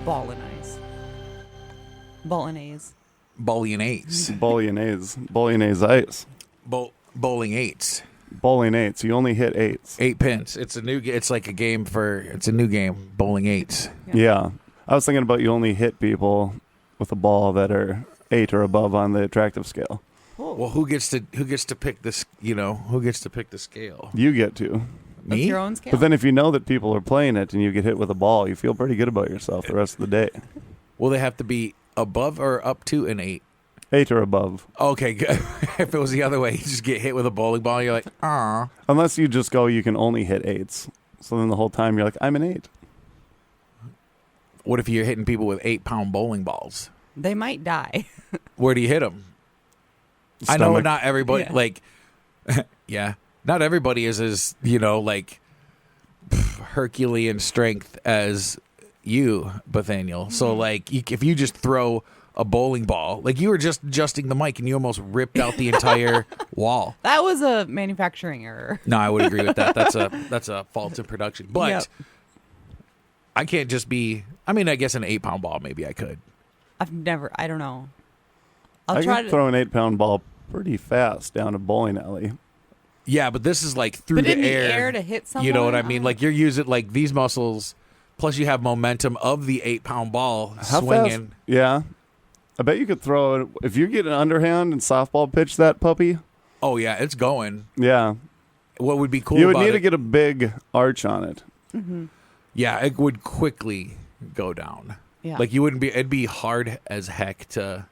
Bolognese. Bolognese. Bolognese. Bolognese ice. Bowling eights. Bowling eights. You only hit eights. 8 pins. It's a new game. Bowling eights. Yeah. I was thinking about you only hit people with a ball that are 8 or above on the attractive scale. Well, who gets to pick this? Who gets to pick the scale? You get to. Me? That's your own scale. But then if you know that people are playing it and you get hit with a ball, you feel pretty good about yourself the rest of the day. Will they have to be above or up to an 8? 8 or above. Okay, good. If it was the other way, you just get hit with a bowling ball, you're like, ah. Unless you just go, you can only hit 8s. So then the whole time you're like, I'm an 8. What if you're hitting people with 8-pound bowling balls? They might die. Where do you hit them? I know not everybody, yeah. Not everybody is as, Herculean strength as you, Bethaniel. Mm-hmm. So, if you just throw a bowling ball, you were just adjusting the mic and you almost ripped out the entire wall. That was a manufacturing error. No, I would agree with that. That's a fault in production. But Yep. I can't just be, I guess an 8-pound ball, maybe I could. I don't know. I can throw an 8-pound ball pretty fast down a bowling alley. Yeah, but this is through the in air. the air to hit someone? You know what I mean? You're using these muscles, plus you have momentum of the 8-pound ball swinging. Fast? Yeah. I bet you could throw it. If you get an underhand and softball pitch that puppy. Oh, yeah, it's going. Yeah. What would be cool You would about need it, to get a big arch on it. Mm-hmm. Yeah, it would quickly go down. Yeah. It'd be hard as heck to,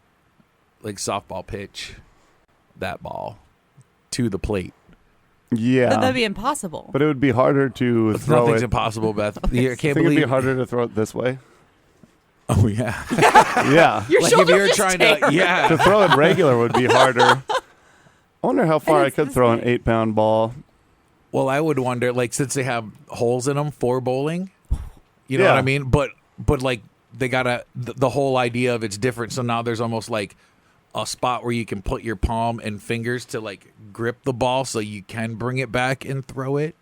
softball pitch that ball to the plate. Yeah. That'd be impossible. But it would be harder to throw Nothing's it. impossible, Beth. I You can't think believe it'd be harder to throw it this way. Oh, yeah. Yeah. Your if shoulder you're just trying tear. to, yeah. To throw it regular would be harder. I wonder how far I it's could this throw an big. 8-pound ball. Well, I would wonder, since they have holes in them for bowling, you know Yeah. what I mean? But they gotta, the whole idea of it's different. So now there's almost a spot where you can put your palm and fingers to grip the ball so you can bring it back and throw it.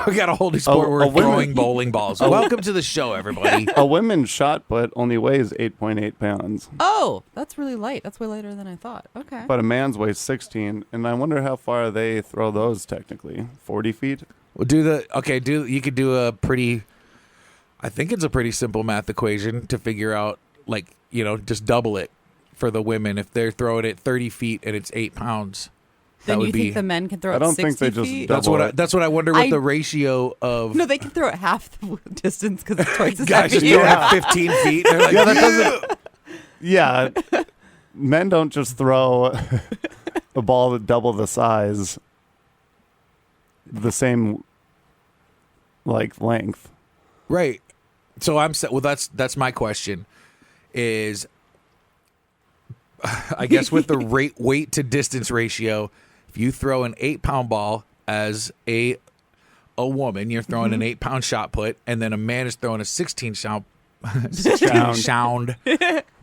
We got a whole new sport where we're throwing bowling balls. Welcome to the show, everybody. A women's shot put only weighs 8.8 pounds. Oh, that's really light. That's way lighter than I thought. Okay. But a man's weighs 16. And I wonder how far they throw those technically. 40 feet? Well, you could do I think it's a pretty simple math equation to figure out, just double it for the women. If they're throwing it 30 feet and it's 8 pounds, then that you would think be. the men can throw I it don't 60 think they just feet? double That's what I wonder what the ratio of. No, they can throw it half the distance because it's twice as guys just heavy. throw it 15 feet. They're like, Yeah, that doesn't. Yeah. Men don't just throw a ball that double the size the same length. Right. So I'm set. Well, that's my question. Is I guess with the weight to distance ratio, if you throw an 8-pound ball as a woman, you're throwing an 8-pound shot put, and then a man is throwing a 16 pound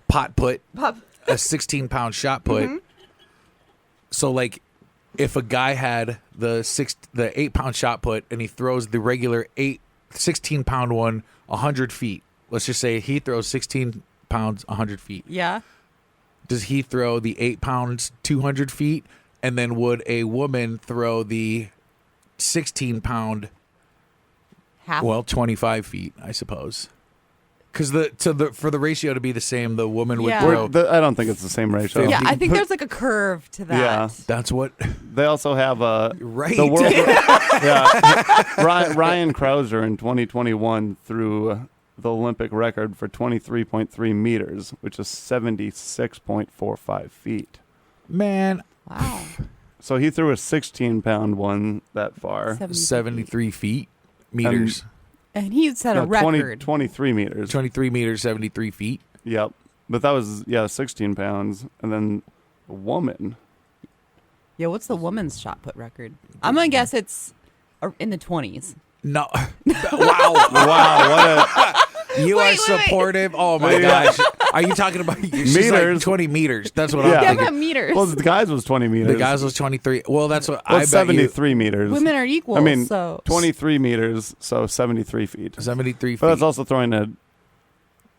pot put, a 16-pound shot put. Mm-hmm. So if a guy had the 8-pound shot put and he throws the regular 16-pound one 100 feet, let's just say he throws 16 pounds 100 feet. Yeah. Does he throw the 8 pounds 200 feet? And then would a woman throw the 16-pound, Half. 25 feet, I suppose? Because for the ratio to be the same, the woman would Yeah. throw. I don't think it's the same ratio. Yeah, I think there's a curve to that. Yeah. That's what. They also have Right. the world. Yeah, Ryan Krauser in 2021 threw the Olympic record for 23.3 meters, which is 76.45 feet. Man, Wow. So he threw a 16-pound one that far. 73 feet meters. And he set a No, record. 23 meters. 23 meters, 73 feet. Yep. But that was 16 pounds, and then a woman. Yeah, what's the woman's shot put record? I'm gonna guess it's in the 20s. No. Wow. Wow, You Wait, are wait. supportive. Oh my Yeah. gosh. Are you talking about she's like Meters. 20 meters? That's what Yeah. I'm Yeah, thinking. about meters. Well, the guys was 20 meters. The guys was 23. Well, that's what Well, I it's bet you. 73 meters. Women are equal. I mean, so 23 meters, so 73 feet. 73 feet. But that's also throwing a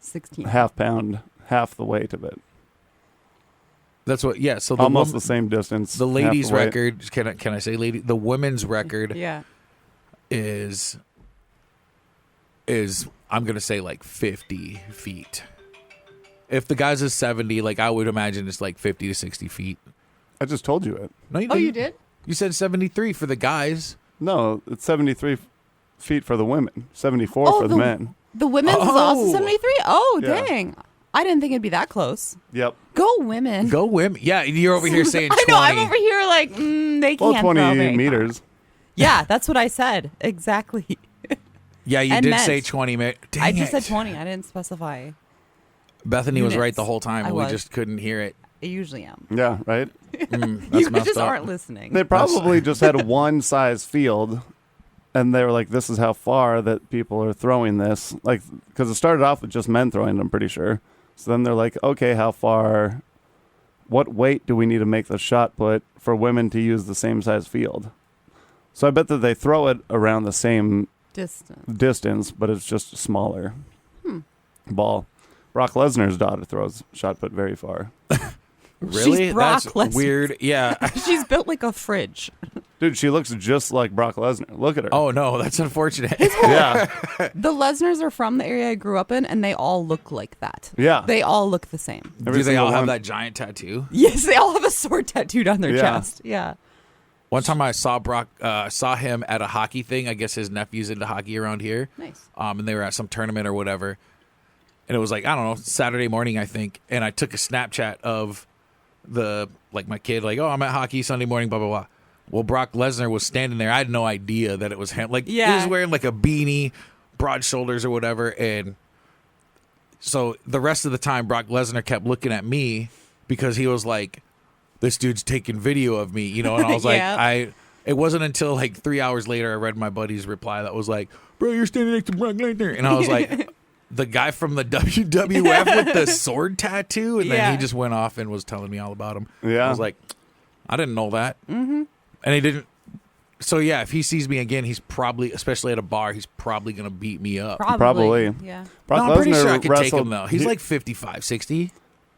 16. half pound, half the weight of it. That's what. Yeah. So the Almost the same distance. the half ladies' weight. record. Can I say lady? The women's record Yeah. is I'm gonna say like 50 feet. If the guys is 70, like I would imagine it's like 50 to 60 feet. I just told you it. No, you Oh, didn't. you did? You said 73 for the guys. No, it's 73 feet for the women, 74 Oh, for the men. The women's is also Oh. 73? Oh, Yeah. dang. I didn't think it'd be that close. Yep. Go women. Go women. Yeah, you're over here saying 20. I know. I'm over here like, they Well, can't 20 throw very meters. far. Yeah, that's what I said. Exactly. Yeah, you And did men's. say 20 minutes. I just said 20. I didn't specify. Bethany was right Units. the whole time. I We was. just couldn't hear it. I usually am. Yeah, right? That's You messed just up. aren't listening. They probably just had one size field, and they were like, this is how far that people are throwing this. Like, because it started off with just men throwing it, I'm pretty sure. So then they're like, okay, how far, what weight do we need to make the shot put for women to use the same size field? So I bet that they throw it around the same distance, but it's just a smaller ball. Brock Lesnar's daughter throws shot put very far. Really? She's Brock That's Lesnar. weird. Yeah. She's built like a fridge. Dude, she looks just like Brock Lesnar. Look at her. Oh, no. That's unfortunate. yeah. The Lesnars are from the area I grew up in, and they all look like that. Yeah. They all look the same. Every Do they single all have one. that giant tattoo? Yes, they all have a sword tattooed on their Yeah. chest. Yeah. One time I saw saw him at a hockey thing. I guess his nephew's into hockey around here. Nice. And they were at some tournament or whatever. And it was like, I don't know, Saturday morning, I think. And I took a Snapchat of my kid, like, oh, I'm at hockey Sunday morning, blah, blah, blah. Well, Brock Lesnar was standing there. I had no idea that it was him. Like, he was wearing like a beanie, broad shoulders or whatever. And so the rest of the time, Brock Lesnar kept looking at me because he was like, this dude's taking video of me, you know? And I was like, Yeah. it wasn't until like 3 hours later I read my buddy's reply that was like, bro, you're standing next to Brock Lesnar. And I was like, the guy from the WWF with the sword tattoo? And then Yeah. he just went off and was telling me all about him. Yeah. I was like, I didn't know that. Mm-hmm. And he didn't. So, yeah, if he sees me again, he's probably, especially at a bar, he's probably going to beat me up. Probably. Yeah. Brock No, I'm pretty Lesnar sure I could wrestled, take him, though. He's like 55, 60.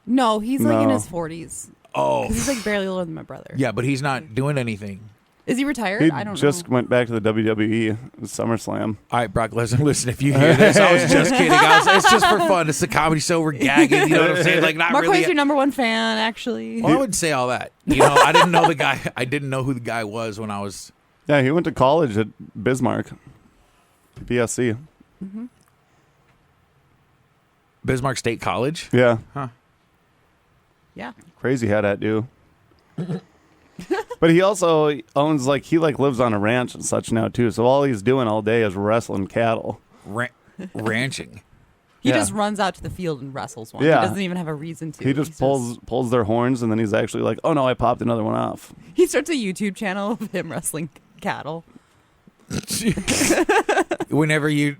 No, he's like in No. his 40s. Oh, 'Cause he's like barely older than my brother. yeah, but he's not doing anything. Is he retired? He I don't just know. went back to the WWE SummerSlam. All right, Brock Lesnar, listen, if you hear this, I was just kidding. It's just for fun. It's a comedy show. We're gagging. You know what I'm saying? Like, not Mark really. White's your number one fan, actually. Well, I wouldn't say all that. You know, I didn't know the guy. I didn't know who the guy was when I was. Yeah, he went to college at Bismarck. BSC. Bismarck State College. Yeah. Yeah. Crazy how that do. But he also owns he lives on a ranch and such now too. So all he's doing all day is wrestling cattle. Ranching. He Yeah. just runs out to the field and wrestles one. Yeah. He doesn't even have a reason to. He just pulls their horns and then he's actually like, "Oh no, I popped another one off." He starts a YouTube channel of him wrestling cattle. Whenever you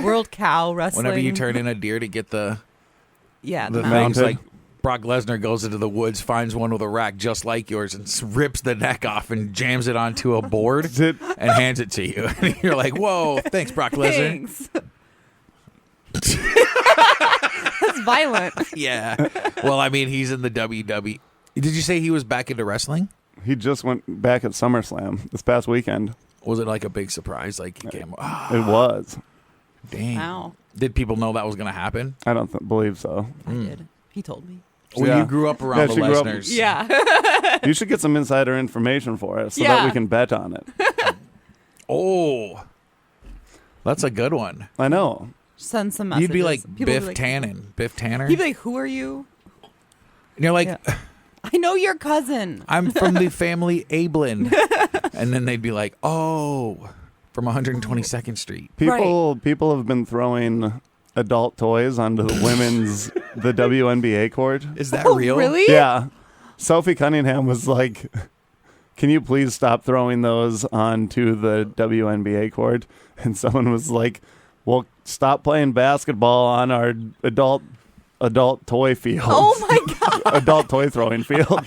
World Cow Wrestling. whenever you turn in a deer to get the the things, mounted. like Brock Lesnar goes into the woods, finds one with a rack just like yours, and rips the neck off and jams it onto a board Did- and hands it to you. And you're like, "Whoa, thanks, Brock Lesnar." Thanks. That's violent. Yeah. Well, I mean, he's in the WWE. Did you say he was back into wrestling? He just went back at SummerSlam this past weekend. Was it like a big surprise? Like, he came, It was. dang. Wow. Did people know that was going to happen? I don't believe so. I did. He told me. Well, Yeah. you grew up around the she grew up- Lesners. Yeah. You should get some insider information for us so that Yeah. we can bet on it. Oh, that's a good one. I know. Send some messages. You'd be like People would Biff be Tannen. Biff Tanner. He'd be like, "Who are you?" And you're like, Yeah. I know your cousin. I'm from the family Abeln. And then they'd be like, oh, from 122nd Street. People have been throwing adult toys onto the the WNBA court. Is that Oh, real? really? Yeah. Sophie Cunningham was like, "Can you please stop throwing those onto the WNBA court?" And someone was like, Well, stop playing basketball on our adult toy field. Oh my God. Adult toy throwing field.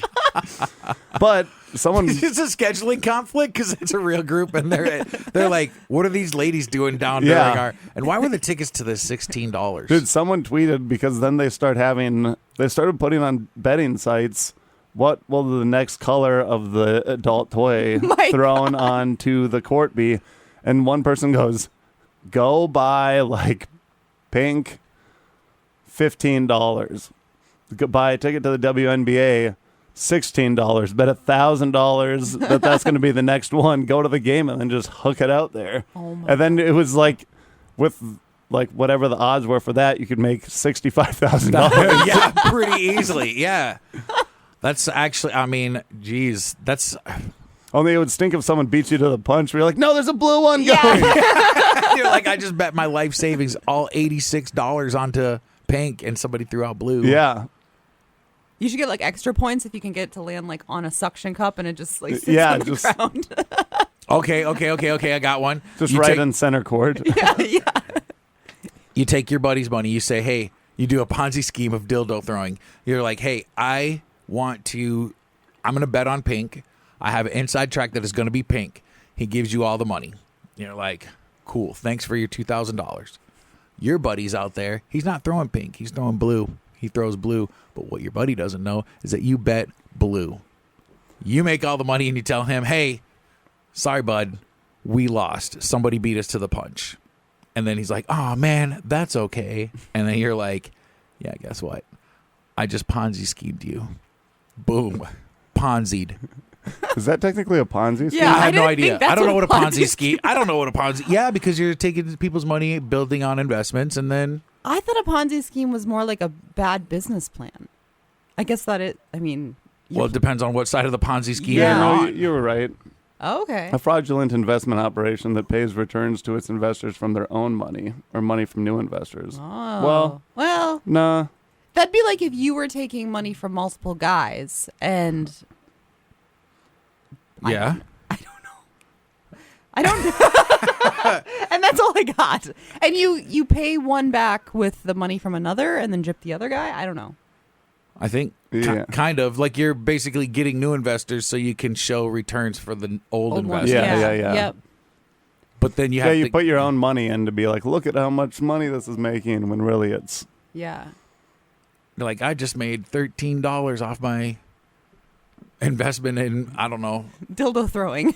But someone It's a scheduling conflict because it's a real group, and they're like, "What are these ladies doing down Yeah. during our?" And why were the tickets to this $16? Dude, someone tweeted because then they started putting on betting sites. What will the next color of the adult toy My thrown onto the court be? And one person goes, "Go buy like pink, $15. Go buy a ticket to the WNBA, $16. Bet $1,000 that's going to be the next one. Go to the game and then just hook it out there." Oh my And then it was like with like whatever the odds were for that, you could make $65,000. Yeah, pretty easily. Yeah, that's actually. I mean, geez, that's. Only it would stink if someone beat you to the punch. Where you're like, no, there's a blue one going. You're like, I just bet my life savings all $86 onto pink, and somebody threw out blue. Yeah. You should get like extra points if you can get to land like on a suction cup and it just like sits Yeah, on the just- ground. Okay. I got one. Just You right take- in center court. yeah. You take your buddy's money. You say, hey, you do a Ponzi scheme of dildo throwing. You're like, hey, I'm going to bet on pink. I have an inside track that is going to be pink. He gives you all the money. You're like, cool. Thanks for your $2,000. Your buddy's out there. He's not throwing pink. He's throwing blue. He throws blue. But what your buddy doesn't know is that you bet blue. You make all the money and you tell him, hey, sorry, bud. We lost. Somebody beat us to the punch. And then he's like, oh, man, that's okay. And then you're like, yeah, guess what? I just Ponzi schemed you. Boom. Ponzi'd. Is that technically a Ponzi scheme? Yeah, I have no didn't idea. think that's I don't know what a Ponzi scheme. scheme. I don't know what a Ponzi. Yeah, because you're taking people's money, building on investments, and then I thought a Ponzi scheme was more like a bad business plan. I guess that you- well, it depends on what side of the Ponzi scheme Yeah. you're No, on. you were right. Oh, okay. A fraudulent investment operation that pays returns to its investors from their own money or money from new investors. Oh. Well, Nah. that'd be like if you were taking money from multiple guys and Yeah. I don't and that's all I got. And you pay one back with the money from another and then drip the other guy? I don't know. I think Yeah. kind of like you're basically getting new investors so you can show returns for the old Old investors. ones. Yeah. Yep. But then you Yeah, have you to put your own money in to be like, look at how much money this is making, when really it's Yeah. like, I just made $13 off my investment in, I don't know. Dildo throwing.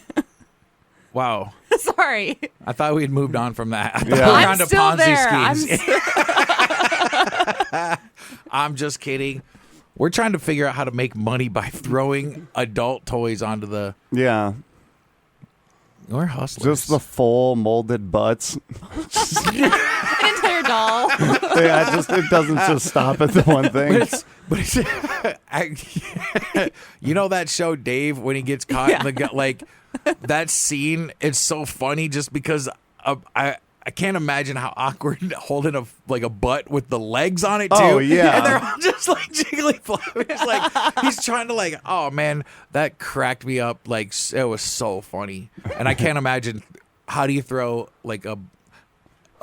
Wow. Sorry. I thought we had moved on from that. I thought Yeah. we were I'm on to still Ponzi there. schemes. I'm just kidding. We're trying to figure out how to make money by throwing adult toys onto the. yeah, We're hustlers. just the full molded butts. An entire doll. Yeah, it doesn't just stop at the one thing. But it's you know that show Dave when he gets caught in the gut, like that scene. It's so funny just because I can't imagine how awkward holding a butt with the legs on it too. Oh, yeah. and they're all just like jiggly flowers. Like he's trying to like. Oh man, that cracked me up. Like it was so funny, and I can't imagine how do you throw like a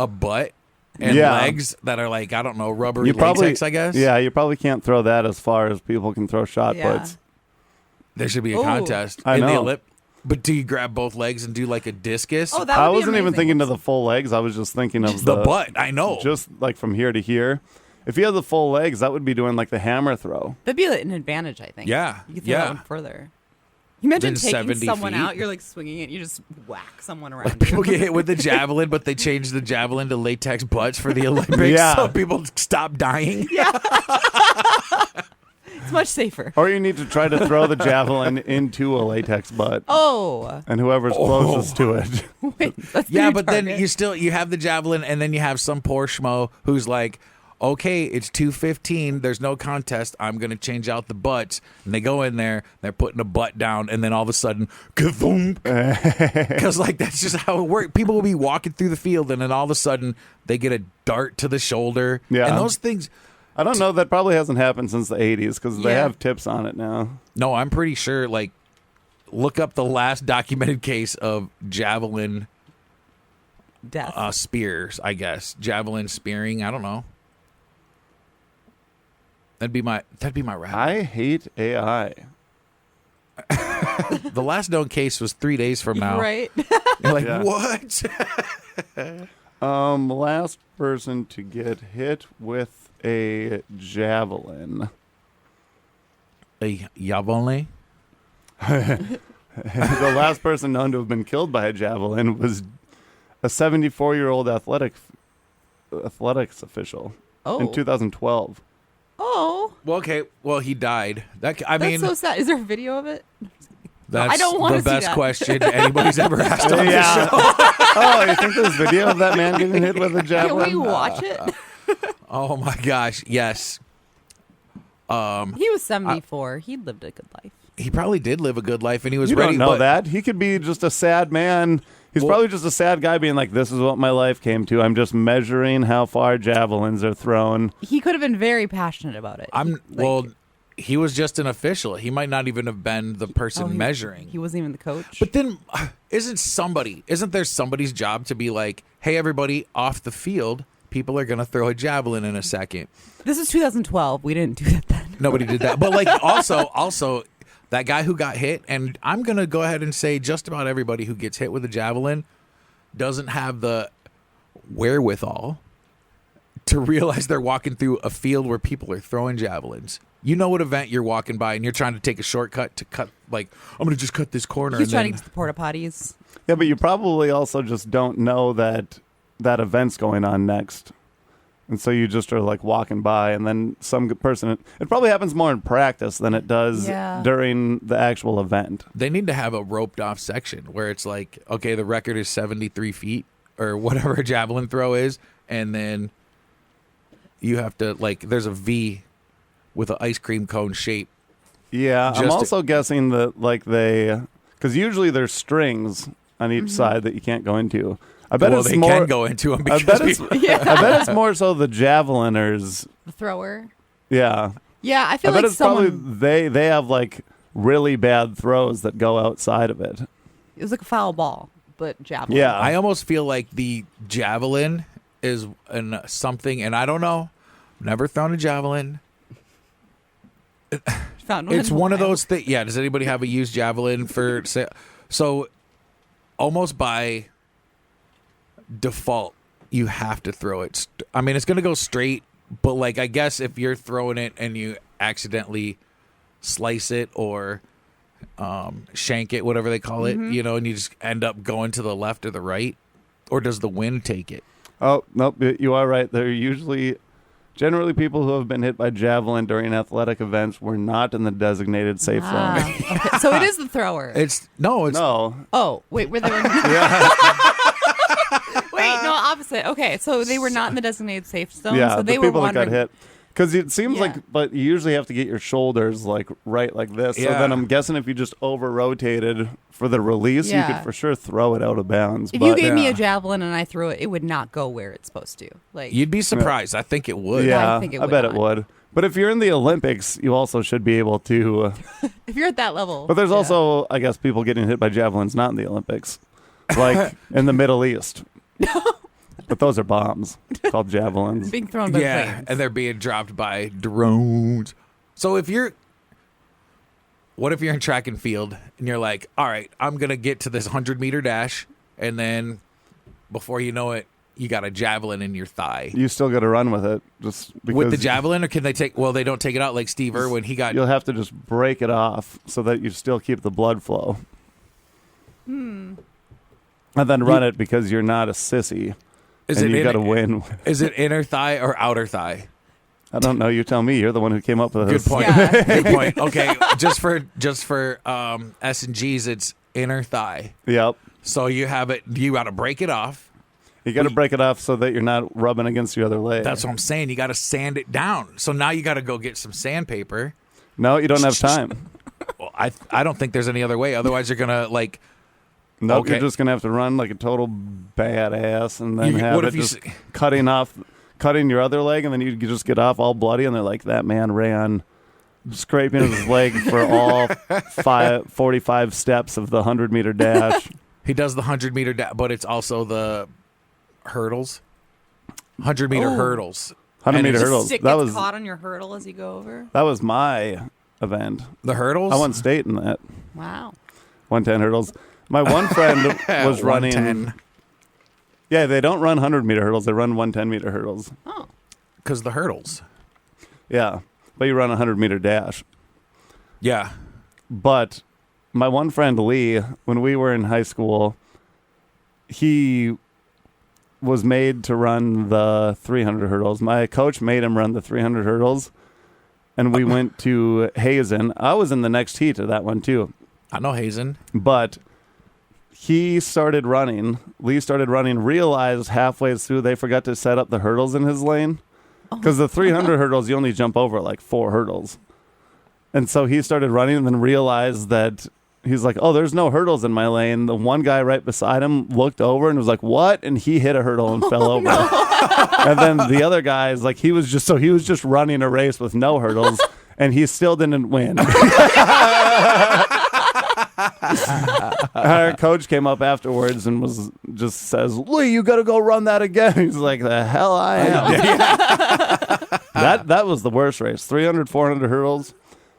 butt and Yeah. legs that are like I don't know rubbery You probably, latex. I guess. Yeah, you probably can't throw that as far as people can throw shot Yeah. puts. There should be a Ooh. contest I in the know. Olymp. But do you grab both legs and do like a discus? Oh, that I would be wasn't even amazing. thinking to the full legs. I was just thinking of the butt. I know. just like from here to here. If you had the full legs, that would be doing like the hammer throw. That'd be an advantage, I think. Yeah, You could throw yeah. that one further. You imagine Then taking 70 someone feet. out, you're like swinging it, you just whack someone around People you. get hit with the javelin, but they change the javelin to latex butts for the Olympics, Yeah. so people stop dying. It's much safer. Or you need to try to throw the javelin into a latex butt. Oh. And whoever's closest to it. Wait, that's the Yeah, new but then target. you have the javelin, and then you have some poor schmo who's like, okay, it's 2:15. There's no contest. I'm gonna change out the butts, and they go in there. They're putting a butt down, and then all of a sudden, kaboom! Because like that's just how it works. People will be walking through the field, and then all of a sudden they get a dart to the shoulder. Yeah. and those things. I don't know. That probably hasn't happened since the 80s because they Yeah. have tips on it now. No, I'm pretty sure. Like, look up the last documented case of javelin Death. Spears, I guess. Javelin spearing. I don't know. That'd be my route. I hate AI. The last known case was 3 days from now. Right. You're like, Yeah. what? Last person to get hit with a javelin. A javelin? The last person known to have been killed by a javelin was a 74-year-old athletics official in 2012. Oh. Well, okay. Well, he died. That's mean, so sad. Is there a video of it? that's I don't wanna the see best that. question anybody's ever asked on the show. Oh, you think there's video of that man getting hit with a Can javelin? we watch it? Oh my gosh, yes. He was 74. He lived a good life. He probably did live a good life, and he was You ready. don't know but that. He could be just a sad man. He's Well- probably just a sad guy being like, this is what my life came to. I'm just measuring how far javelins are thrown. He could have been very passionate about it. He was just an official. He might not even have been the person measuring. He wasn't even the coach. But then, isn't there somebody's job to be like, hey, everybody, off the field, people are going to throw a javelin in a second. This is 2012. We didn't do that then. Nobody did that. But like, also, that guy who got hit, and I'm going to go ahead and say just about everybody who gets hit with a javelin doesn't have the wherewithal to realize they're walking through a field where people are throwing javelins. You know what event you're walking by, and you're trying to take a shortcut to cut, like, I'm going to just cut this corner. He's and trying then, to get to the porta potties. Yeah, but you probably also just don't know that event's going on next. And so you just are like walking by, and then some person, it probably happens more in practice than it does during the actual event. They need to have a roped off section where it's like, okay, the record is 73 feet or whatever a javelin throw is. And then you have to, like, there's a V with an ice cream cone shape. Yeah, I'm Just- also guessing that, like, because usually there's strings on each side that you can't go into. I bet Well, it's they more, can go into them I because bet it's, people- I bet it's more so the javeliners. The thrower. Yeah. Yeah, I feel I bet like it's someone. probably they have like really bad throws that go outside of it. It was like a foul ball, but javelin. Yeah. I almost feel like the javelin is something, and I don't know, never thrown a javelin. Found one It's in one of Ohio. those things. Yeah, does anybody have a used javelin for sale? So almost by default, you have to throw it. I mean, it's going to go straight, but like, I guess if you're throwing it and you accidentally slice it or shank it, whatever they call it, you know, and you just end up going to the left or the right, or does the wind take it? Oh, nope, you are right. They're generally people who have been hit by javelin during athletic events were not in the designated safe zone. Okay, so it is the thrower. No. Oh, wait, were they? Wait, no, opposite. Okay, so they were not in the designated safe zone. Yeah, so they the were people that wandering. got hit. Because it seems Yeah. like, but you usually have to get your shoulders like right like this. So Yeah. then I'm guessing if you just over rotated for the release, you Yeah. could for sure throw it out of bounds. If but you gave me Yeah. a javelin and I threw it, it would not go where it's supposed to. Like You'd be surprised. I think it would. yeah, I think it I would bet not. it would. But if you're in the Olympics, you also should be able to. if you're at that level. But there's yeah. also, I guess, people getting hit by javelins not in the Olympics, like in the Middle East. But those are bombs called javelins. being thrown by Yeah, planes. and they're being dropped by drones. So what if you're in track and field and you're like, all right, I'm going to get to this 100-meter dash, and then before you know it, you got a javelin in your thigh. You still got to run with it, just because With the javelin, or can they take, well, they don't take it out like Steve Irwin. He got, You'll have to just break it off so that you still keep the blood flow. And then run it because you're not a sissy. And you got to win. Is it inner thigh or outer thigh? I don't know. You tell me. You're the one who came up with Good this. point. Yeah. Good point. Okay, just for S and G's, it's inner thigh. Yep. So you have it. You got to break it off. You got to break it off so that you're not rubbing against your other leg. That's what I'm saying. You got to sand it down. So now you got to go get some sandpaper. No, you don't have time. Well, I don't think there's any other way. Otherwise, you're gonna like. Nope, Okay. you're just going to have to run like a total badass and then have What it if you just s- cutting your other leg, and then you just get off all bloody, and they're like, that man ran scraping his leg for all 45 steps of the 100-meter dash. He does the 100-meter, but it's also the hurdles. 100-meter hurdles. 100-meter And hurdles. Stick That gets was caught on your hurdle as you go over. that was my event. The hurdles? I won state in that. Wow. 110 hurdles. My one friend was running. 110. Yeah, they don't run 100-meter hurdles. They run 110-meter hurdles. Oh. Because the hurdles. Yeah, but you run a 100-meter dash. Yeah. But my one friend Lee, when we were in high school, he was made to run the 300 hurdles. My coach made him run the 300 hurdles, and we went to Hazen. I was in the next heat of that one too. I know Hazen. But he started running. Lee started running, realized halfway through they forgot to set up the hurdles in his lane. Because the 300 hurdles, you only jump over like 4 hurdles. And so he started running and then realized that he's like, oh, there's no hurdles in my lane. The one guy right beside him looked over and was like, what? And he hit a hurdle and fell over. And then the other guy's like, he was just running a race with no hurdles and he still didn't win. Our coach came up afterwards and says, Lee, you got to go run that again. He's like, the hell I am. That was the worst race. 300, 400 hurdles.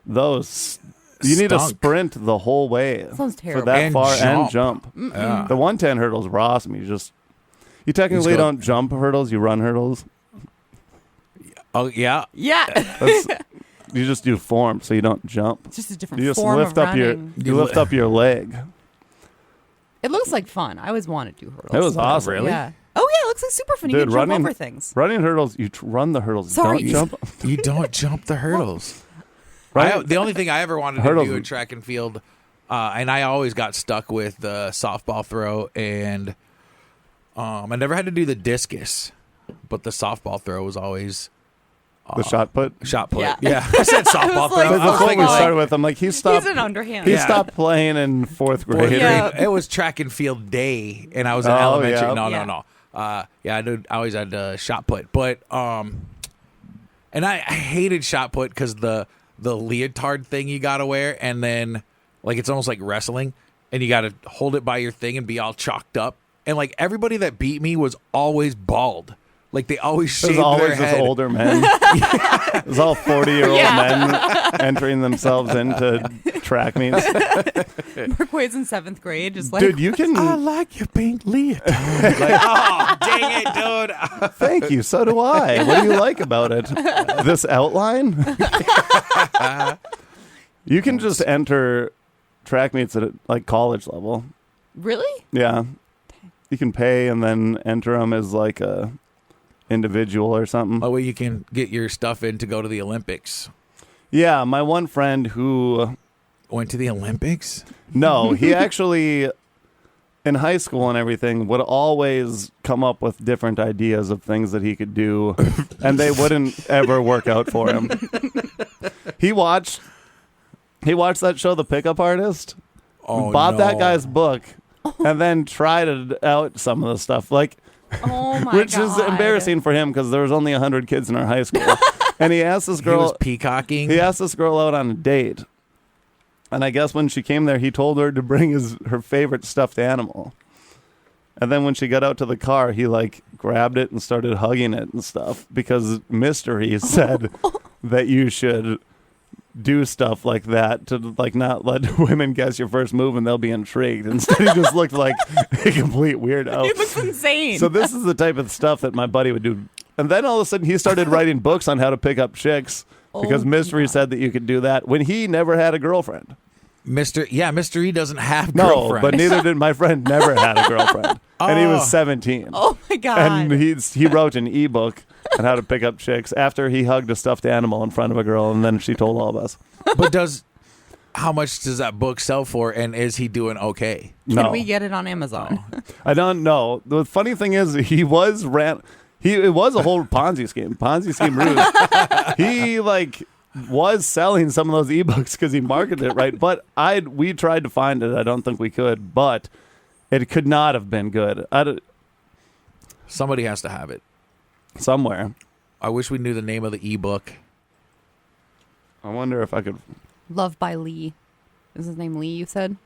Those, you need to Stunk. sprint the whole way Sounds for terrible. that And far jump. and jump. Yeah. The 110 hurdles were awesome. You technically go- don't jump hurdles, you run hurdles. Oh, yeah. Yeah. That's, you just do form, so you don't jump. It's just a different You just form lift of up your running. you lift up your leg. It looks like fun. I always wanted to do hurdles. It was awesome. Really? Yeah. Oh yeah, it looks like super fun. You Dude, can jump running- over things. Running hurdles, you run the hurdles. Sorry. Don't jump. You don't jump the hurdles. Right? The only thing I ever wanted to Hurdles. do in track and field, and I always got stuck with the softball throw, and I never had to do the discus, but the softball throw was always The shot put. shot put. Yeah. Yeah, I said softball like- throw. But I was before we thinking like started with, I'm like, he stopped. He's an underhand. He Yeah. stopped playing in fourth fourth grade. grade. Yeah. It was track and field day, and I was in Oh, elementary. yeah. No, Yeah. no. Yeah, I always had shot put, but and I hated shot put because the leotard thing you got to wear, and then like it's almost like wrestling, and you got to hold it by your thing and be all chalked up, and like everybody that beat me was always bald. Like they always It shaved was always their just head. older men. It was all 40-year-old Yeah. men entering themselves into track meets. Brooke Wade's in 7th grade, just like Dude, you can. I like your pink leotard. Like, oh, dang it, dude. Thank you. So do I. What do you like about it? This outline? You can just enter track meets at like college level. really? Yeah. You can pay and then enter them as like a individual or something. That way you can get your stuff in to go to the Olympics. Yeah, my one friend who Went to the Olympics? no, he actually in high school and everything would always come up with different ideas of things that he could do and they wouldn't ever work out for him. He watched that show The Pickup Artist, Oh, bought that no. guy's book and then tried it out some of the stuff like Oh my which god. is embarrassing for him because there was only 100 kids in our high school. And he asked this He was girl peacocking. he asked this girl out on a date. And I guess when she came there, he told her to bring her favorite stuffed animal. And then when she got out to the car, he like grabbed it and started hugging it and stuff because Mystery said that you should do stuff like that to like not let women guess your first move and they'll be intrigued. Instead, he just looked like a complete weirdo. It looks insane. So this is the type of stuff that my buddy would do. And then all of a sudden he started writing books on how to pick up chicks because Oh, Mystery God. said that you could do that when he never had a girlfriend. Mr. E doesn't have No, girlfriend. but neither did my friend. Never had a girlfriend, and he Oh. was 17. oh my god. And he wrote an ebook on how to pick up chicks after he hugged a stuffed animal in front of a girl, and then she told all of us. But how much does that book sell for, and is he doing okay? Can No, we get it on Amazon? I don't know. The funny thing is, it was a whole Ponzi scheme ruse. He was selling some of those ebooks because he marketed it right. But we tried to find it. I don't think we could, but it could not have been good. Somebody has to have it. Somewhere. I wish we knew the name of the ebook. I wonder if I could. Love by Lee. Is his name Lee, you said?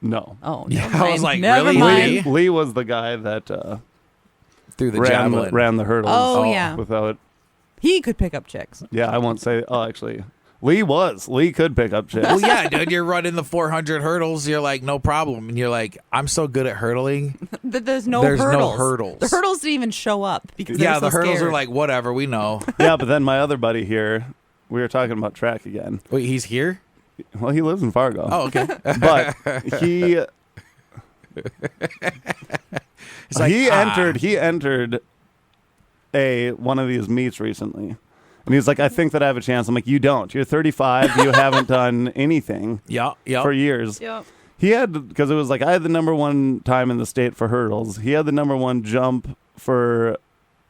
No. Oh, Yeah, never I mind. was like, Never really? mind. Lee was the guy that through the javelin. ran the hurdles. Oh, yeah. Without. He could pick up chicks. Yeah, I won't say. Oh, actually, Lee could pick up chicks. Well, yeah, dude, you're running the 400 hurdles. You're like, no problem. And you're like, I'm so good at hurdling. There's no There's hurdles. no hurdles. The hurdles didn't even show up because they were so the hurdles scared. are like, whatever, we know. Yeah, but then my other buddy here, we were talking about track again. Wait, he's here? Well, he lives in Fargo. Oh, okay. But he He's like, he entered one of these meets recently. And he's like, I think that I have a chance. I'm like, you don't. You're 35. You haven't done anything for years. Yep. He had, because it was like, I had the number one time in the state for hurdles. He had the number one jump for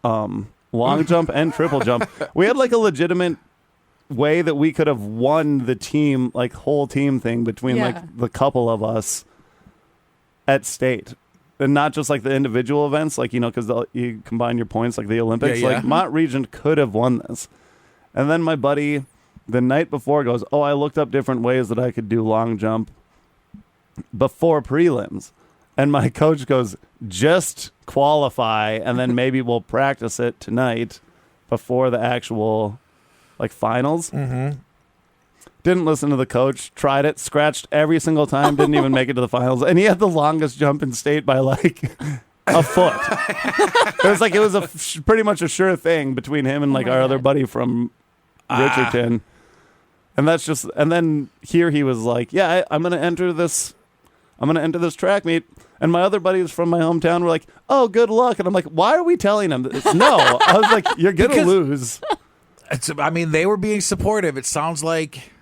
long jump and triple jump. We had like a legitimate way that we could have won the team, like whole team thing between like the couple of us at state. And not just like the individual events, like, you know, because you combine your points like the Olympics. Yeah, yeah. Like Mont Region could have won this. And then my buddy, the night before, goes, oh, I looked up different ways that I could do long jump before prelims. And my coach goes, just qualify, and then maybe we'll practice it tonight before the actual, like, finals. Mm-hmm. Didn't listen to the coach, tried it, scratched every single time, didn't even make it to the finals. And he had the longest jump in state by, like, a foot. It was pretty much a sure thing between him and, like, our other buddy from Richardson. And then here he was like, yeah, I'm going to enter this track meet. And my other buddies from my hometown were like, oh, good luck. And I'm like, why are we telling him this? No. I was like, you're going to lose. I mean, they were being supportive. It sounds like...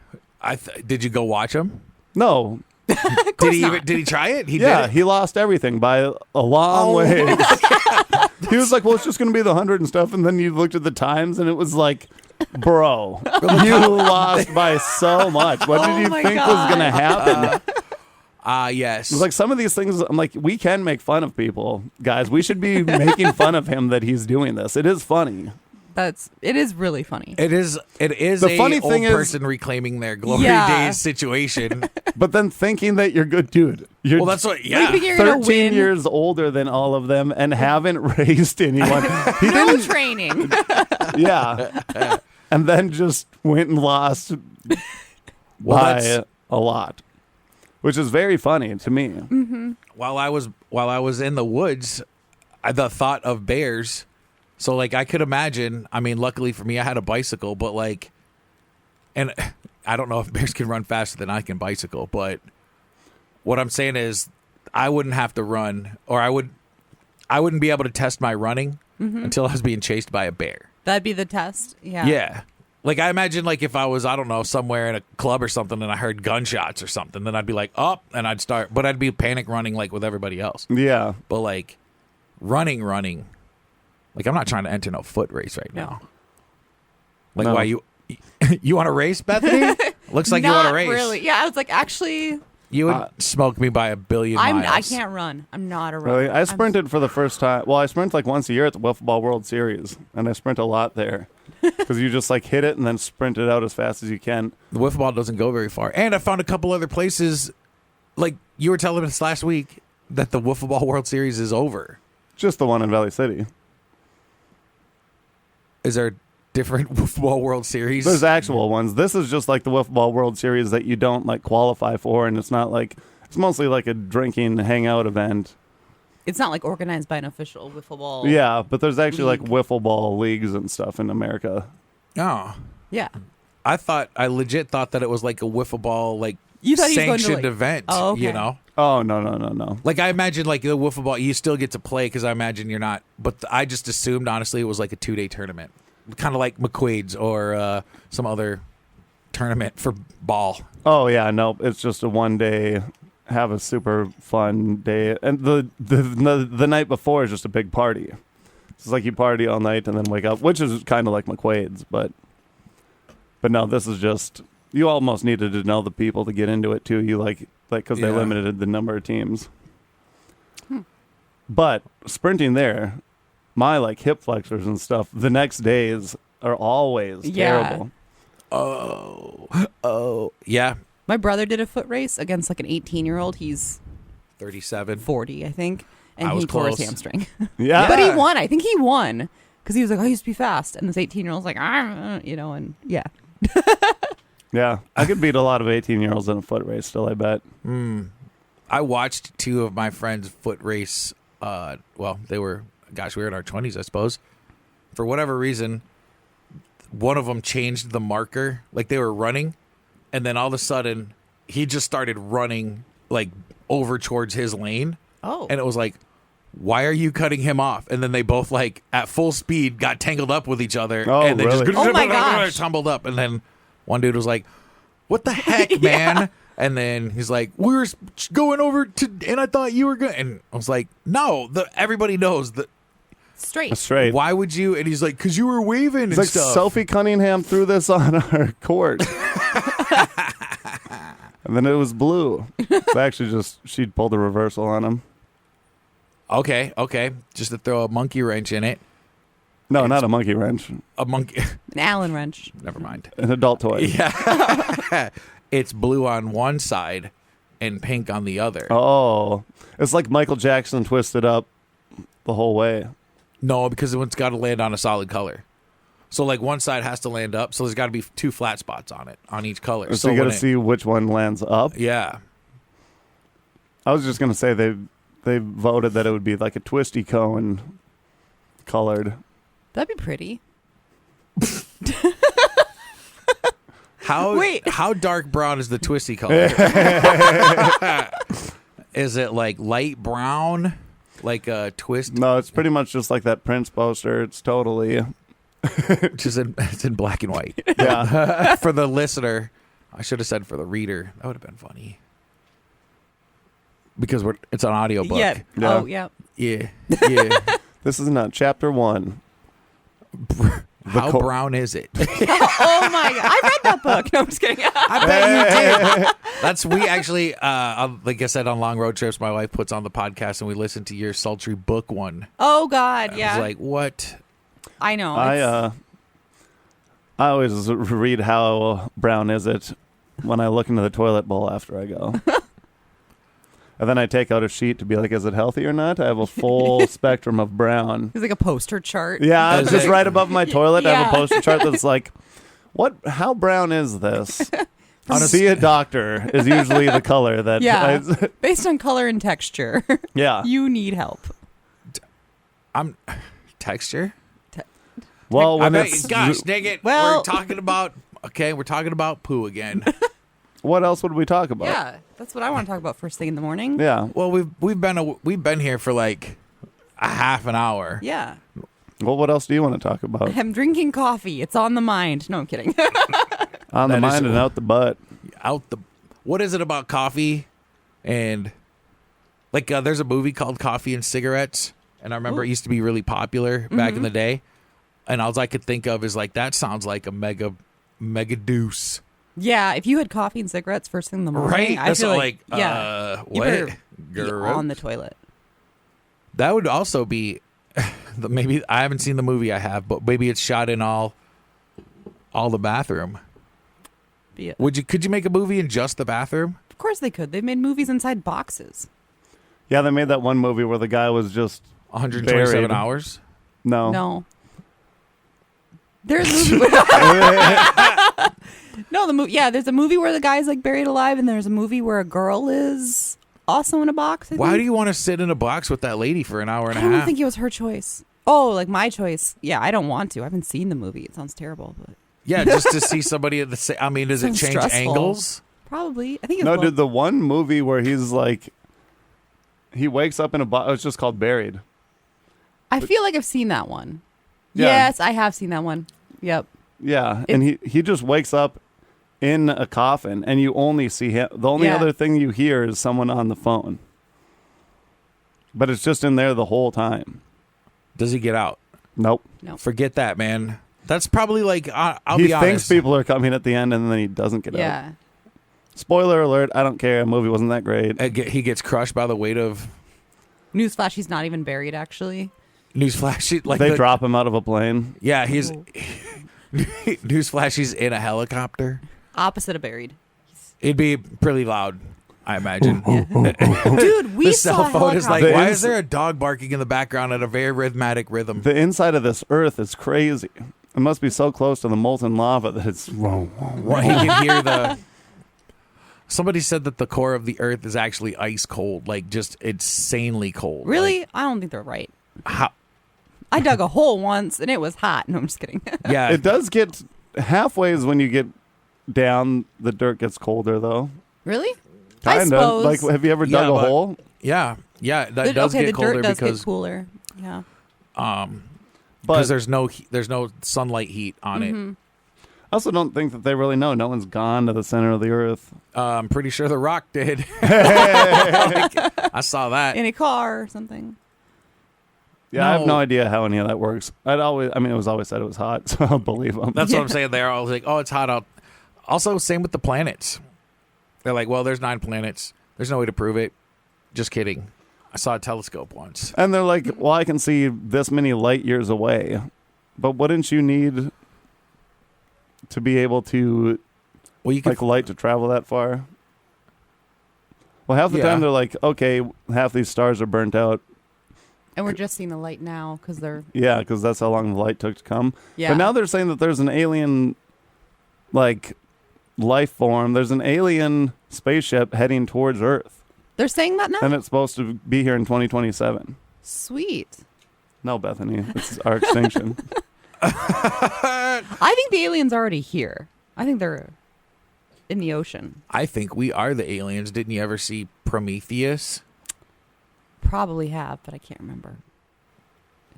did you go watch him? No. Did he try it? He did. He lost everything by a long way. He was like, well, it's just going to be the 100 and stuff. And then you looked at the times and it was like, bro, you lost by so much. What did you think was going to happen? Yes. It was like some of these things, I'm like, we can make fun of people. Guys, we should be making fun of him that he's doing this. It is funny. It is really funny. It is The funny thing is, person reclaiming their glory days situation. But then thinking that you're good, dude. You're Well, that's what. Like, thinking you're gonna 13 win. years older than all of them and haven't raced anyone. He No didn't. training. Yeah. And then just went and lost by a lot, which is very funny to me. Mm-hmm. While I was in the woods, the thought of bears. So, like, I could imagine, I mean, luckily for me, I had a bicycle, but, like, and I don't know if bears can run faster than I can bicycle, but what I'm saying is I wouldn't have to run, or I wouldn't be able to test my running until I was being chased by a bear. That'd be the test. Yeah. Yeah. Like, I imagine, like, if I was, I don't know, somewhere in a club or something and I heard gunshots or something, then I'd be like, oh, and I'd start, but I'd be panic running, like, with everybody else. Yeah. But, like, running. Like, I'm not trying to enter no foot race right now. Like, why you want to race, Bethany? Looks like you want to race. Not really. Yeah, I was like, actually, You would smoke me by a billion miles. I can't run. I'm not a runner. Really? I sprinted for the first time. Well, I sprint like once a year at the Wiffle Ball World Series, and I sprint a lot there because you just like hit it and then sprint it out as fast as you can. The wiffle ball doesn't go very far. And I found a couple other places, like you were telling us last week, that the Wiffle Ball World Series is over. Just the one in Valley City. Is there different Wiffle Ball World Series? There's actual ones. This is just like the Wiffle Ball World Series that you don't like qualify for, and it's not like, it's mostly like a drinking hangout event. It's not like organized by an official wiffle ball. Yeah, but there's actually league. like wiffle ball leagues and stuff in America. Oh. Yeah. I legit thought that it was like a wiffle ball, like, You thought he was going to, sanctioned like- event, Oh, okay. you know? Oh, no. Like, I imagine, like, the wiffle ball, you still get to play because I imagine you're not, but I just assumed, honestly, it was like a 2-day tournament. Kind of like McQuaid's or some other tournament for ball. Oh, yeah, no, it's just a 1 day, have a super fun day. And the night before is just a big party. It's like you party all night and then wake up, which is kind of like McQuaid's, but no, this is just, you almost needed to know the people to get into it, too. You like because they Yeah. limited the number of teams. But sprinting there, my like hip flexors and stuff, the next days are always Yeah. terrible. Oh. Yeah. My brother did a foot race against like an 18-year-old. He's 37. 40, I think. and I was he tore his close. hamstring. Yeah. But he won. I think he won because he was like, I used to be fast. And this 18-year-old's like, and yeah. Yeah. I could beat a lot of 18-year-olds in a foot race still, I bet. I watched 2 of my friends foot race. Well, we were in our 20s, I suppose. For whatever reason, one of them changed the marker. Like they were running, and then all of a sudden, he just started running like over towards his lane. Oh. And it was like, why are you cutting him off? And then they both like at full speed got tangled up with each other. Oh, and they really? just Oh, my gosh. tumbled up. And then one dude was like, what the heck, man? And then he's like, we were going over to, and I thought you were good. And I was like, no, everybody knows that. Straight. Straight. Why would you? And he's like, because you were waving It's and like stuff. Sophie Cunningham threw this on our court. And then it was blue. So actually she pulled a reversal on him. Okay. Just to throw a monkey wrench in it. No, not a monkey wrench. A monkey. An Allen wrench. Never mind. An adult toy. Yeah. It's blue on one side and pink on the other. Oh. It's like Michael Jackson twisted up the whole way. No, because it's got to land on a solid color. So, like, one side has to land up, so there's got to be 2 flat spots on it, on each color. So you got to when see which one lands up. Yeah. I was just going to say they voted that it would be like a twisty cone colored. That'd be pretty. How dark brown is the twisty color? Is it, like, light brown? Like a twist? No, it's pretty much just like that Prince poster. It's totally... It's in black and white. Yeah. For the listener, I should have said for the reader. That would have been funny. Because it's an audiobook. Yeah. Yeah. Oh, yeah. Yeah. This is not chapter 1. How brown is it? Oh, my God. I read that book. No, I'm just kidding. I bet you did. We actually, like I said, on long road trips, my wife puts on the podcast and we listen to your sultry book one. Oh, God. I Yeah. was like, what? I know. I always read how brown is it when I look into the toilet bowl after I go. And then I take out a sheet to be like, is it healthy or not? I have a full spectrum of brown. It's like a poster chart. Yeah, Is just it- right above my toilet. I have Yeah. a poster chart that's like, how brown is this? Honestly- See a doctor is usually the color that. Yeah. Based on color and texture, Yeah. you need help. Texture? Well, when I bet, it's gosh, dang it. Well- we're talking about poo again. what else would we talk about? Yeah. That's what I want to talk about first thing in the morning. Yeah. Well, we've been here for like a half an hour. Yeah. Well, what else do you want to talk about? I'm drinking coffee. It's on the mind. No, I'm kidding. On the That is- mind and out the butt. What is it about coffee? And like, there's a movie called Coffee and Cigarettes, and I remember it used to be really popular back in the day. And all I could think of is like, that sounds like a mega deuce, Yeah. If you had coffee and cigarettes first thing in the morning, right? I That's feel like, yeah. You what? better be Girl. on the toilet. That would also be maybe I haven't seen the movie. I have, but maybe it's shot in all the bathroom. Could you make a movie in just the bathroom? Of course they could. They've made movies inside boxes. Yeah, they made that one movie where the guy was just 127 buried. hours. No. No. There's a movie. No, the movie. Yeah, there's a movie where the guy's like buried alive, and there's a movie where a girl is also in a box. I Why think. do you want to sit in a box with that lady for an hour and I a don't half? think it was her choice. Oh, like my choice. Yeah, I don't want to. I haven't seen the movie. It sounds terrible, but Yeah, just to see somebody at the same. I mean, does it Sounds change stressful. angles? probably. I think it's No, dude, the one movie where he's like, he wakes up in a box. It's just called Buried. I feel like I've seen that one. Yeah. Yes, I have seen that one. Yep. Yeah, and he just wakes up in a coffin, and you only see him. The only Yeah. other thing you hear is someone on the phone. But it's just in there the whole time. Does he get out? Nope. No. Forget that, man. That's probably like I'll He be thinks honest. people are coming at the end, and then he doesn't get out. Yeah. Spoiler alert, I don't care. The movie wasn't that great. He gets crushed by the weight of Newsflash: he's not even buried. Actually. newsflash. Like They drop him out of a plane. Yeah, he's Oh. newsflash. He's in a helicopter. Opposite of buried. It'd be pretty loud. I imagine. Dude, we The saw cell phone is like, The why ins- is there a dog barking in the background at a very rhythmic rhythm? The inside of this Earth is crazy. It must be so close to the molten lava that it's. Well, you can hear the. Somebody said that the core of the Earth is actually ice cold, like just insanely cold. Really? Like, I don't think they're right. how, I dug a hole once and it was hot. No, I'm just kidding. yeah, It does get halfway when you get down. The dirt gets colder though. Really? I Kind suppose. of. Like, have you ever dug a but- hole? yeah. That does okay, get the colder dirt does because get cooler. Yeah. But there's no sunlight heat on Mm-hmm. it. I also don't think that they really know. No one's gone to the center of the Earth. I'm pretty sure The Rock did. Like, I saw that. In a car or something. Yeah, I have No. no idea how any of that works. It was always said it was hot, so I'll believe them. That's what I'm saying. They're all like, oh, it's hot out. Also, same with the planets. They're like, well, there's 9 planets. There's no way to prove it. Just kidding. I saw a telescope once. And they're like, well, I can see this many light years away. But wouldn't you need to be able to, Well, you could. like, light to travel that far? Well, half the Yeah. time they're like, okay, half these stars are burnt out. And we're just seeing the light now because they're. Yeah, because that's how long the light took to come. Yeah. But now they're saying that there's an alien, like, life form. There's an alien spaceship heading towards Earth. They're saying that now? And it's supposed to be here in 2027. Sweet. No, Bethany. It's our extinction. I think the alien's already here. I think they're in the ocean. I think we are the aliens. Didn't you ever see Prometheus? Probably have, but I can't remember.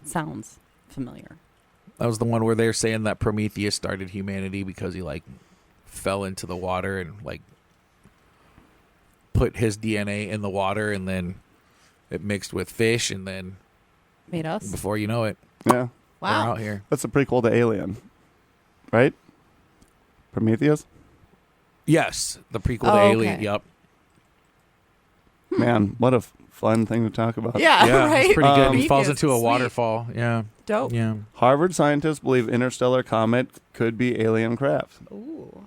It sounds familiar. That was the one where they're saying that Prometheus started humanity because he like fell into the water and like put his DNA in the water and then it mixed with fish and then Made us? before you know it, Yeah. we're Wow. out here. That's a prequel to Alien. Right? Prometheus? Yes, the prequel Oh, to okay. Alien. Yep. Man, what a fun thing to talk about. Yeah, Yeah, right? it's pretty good. He falls Prometheus, into a sweet. waterfall. Yeah. Dope. Yeah. Harvard scientists believe interstellar comet could be alien craft. Ooh.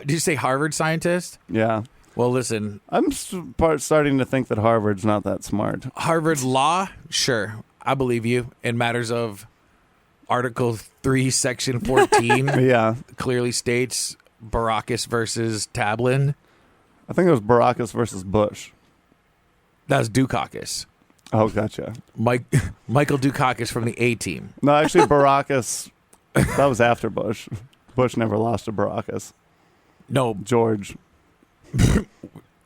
Did you say Harvard scientist? Yeah. Well, listen, I'm starting to think that Harvard's not that smart. Harvard law, sure, I believe you. In matters of Article 3, Section 14, Yeah. clearly states Baracus versus Tablin. I think it was Baracus versus Bush. That's Dukakis. Oh, gotcha. Michael Dukakis from the A team. No, actually, Baracus, that was after Bush. Bush never lost to Baracus. No, George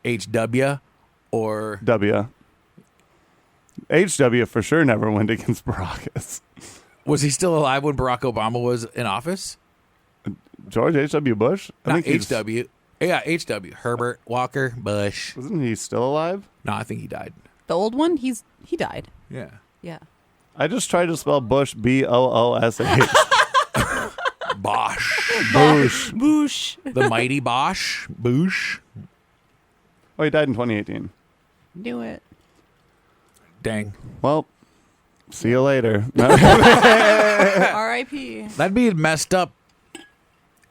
HW or W. HW for sure never went against Baracus. was he still alive when Barack Obama was in office? George H.W. Bush? Not he's- HW. Yeah, HW. Herbert Walker Bush. Wasn't he still alive? No, I think he died. The old one, he died. Yeah. Yeah. I just tried to spell Bush Boosh. Bosch. Bush. Boosh. The mighty Bosch. Boosh. Oh, he died in 2018. Knew it. Dang. Well, see you later. R.I.P. That'd be messed up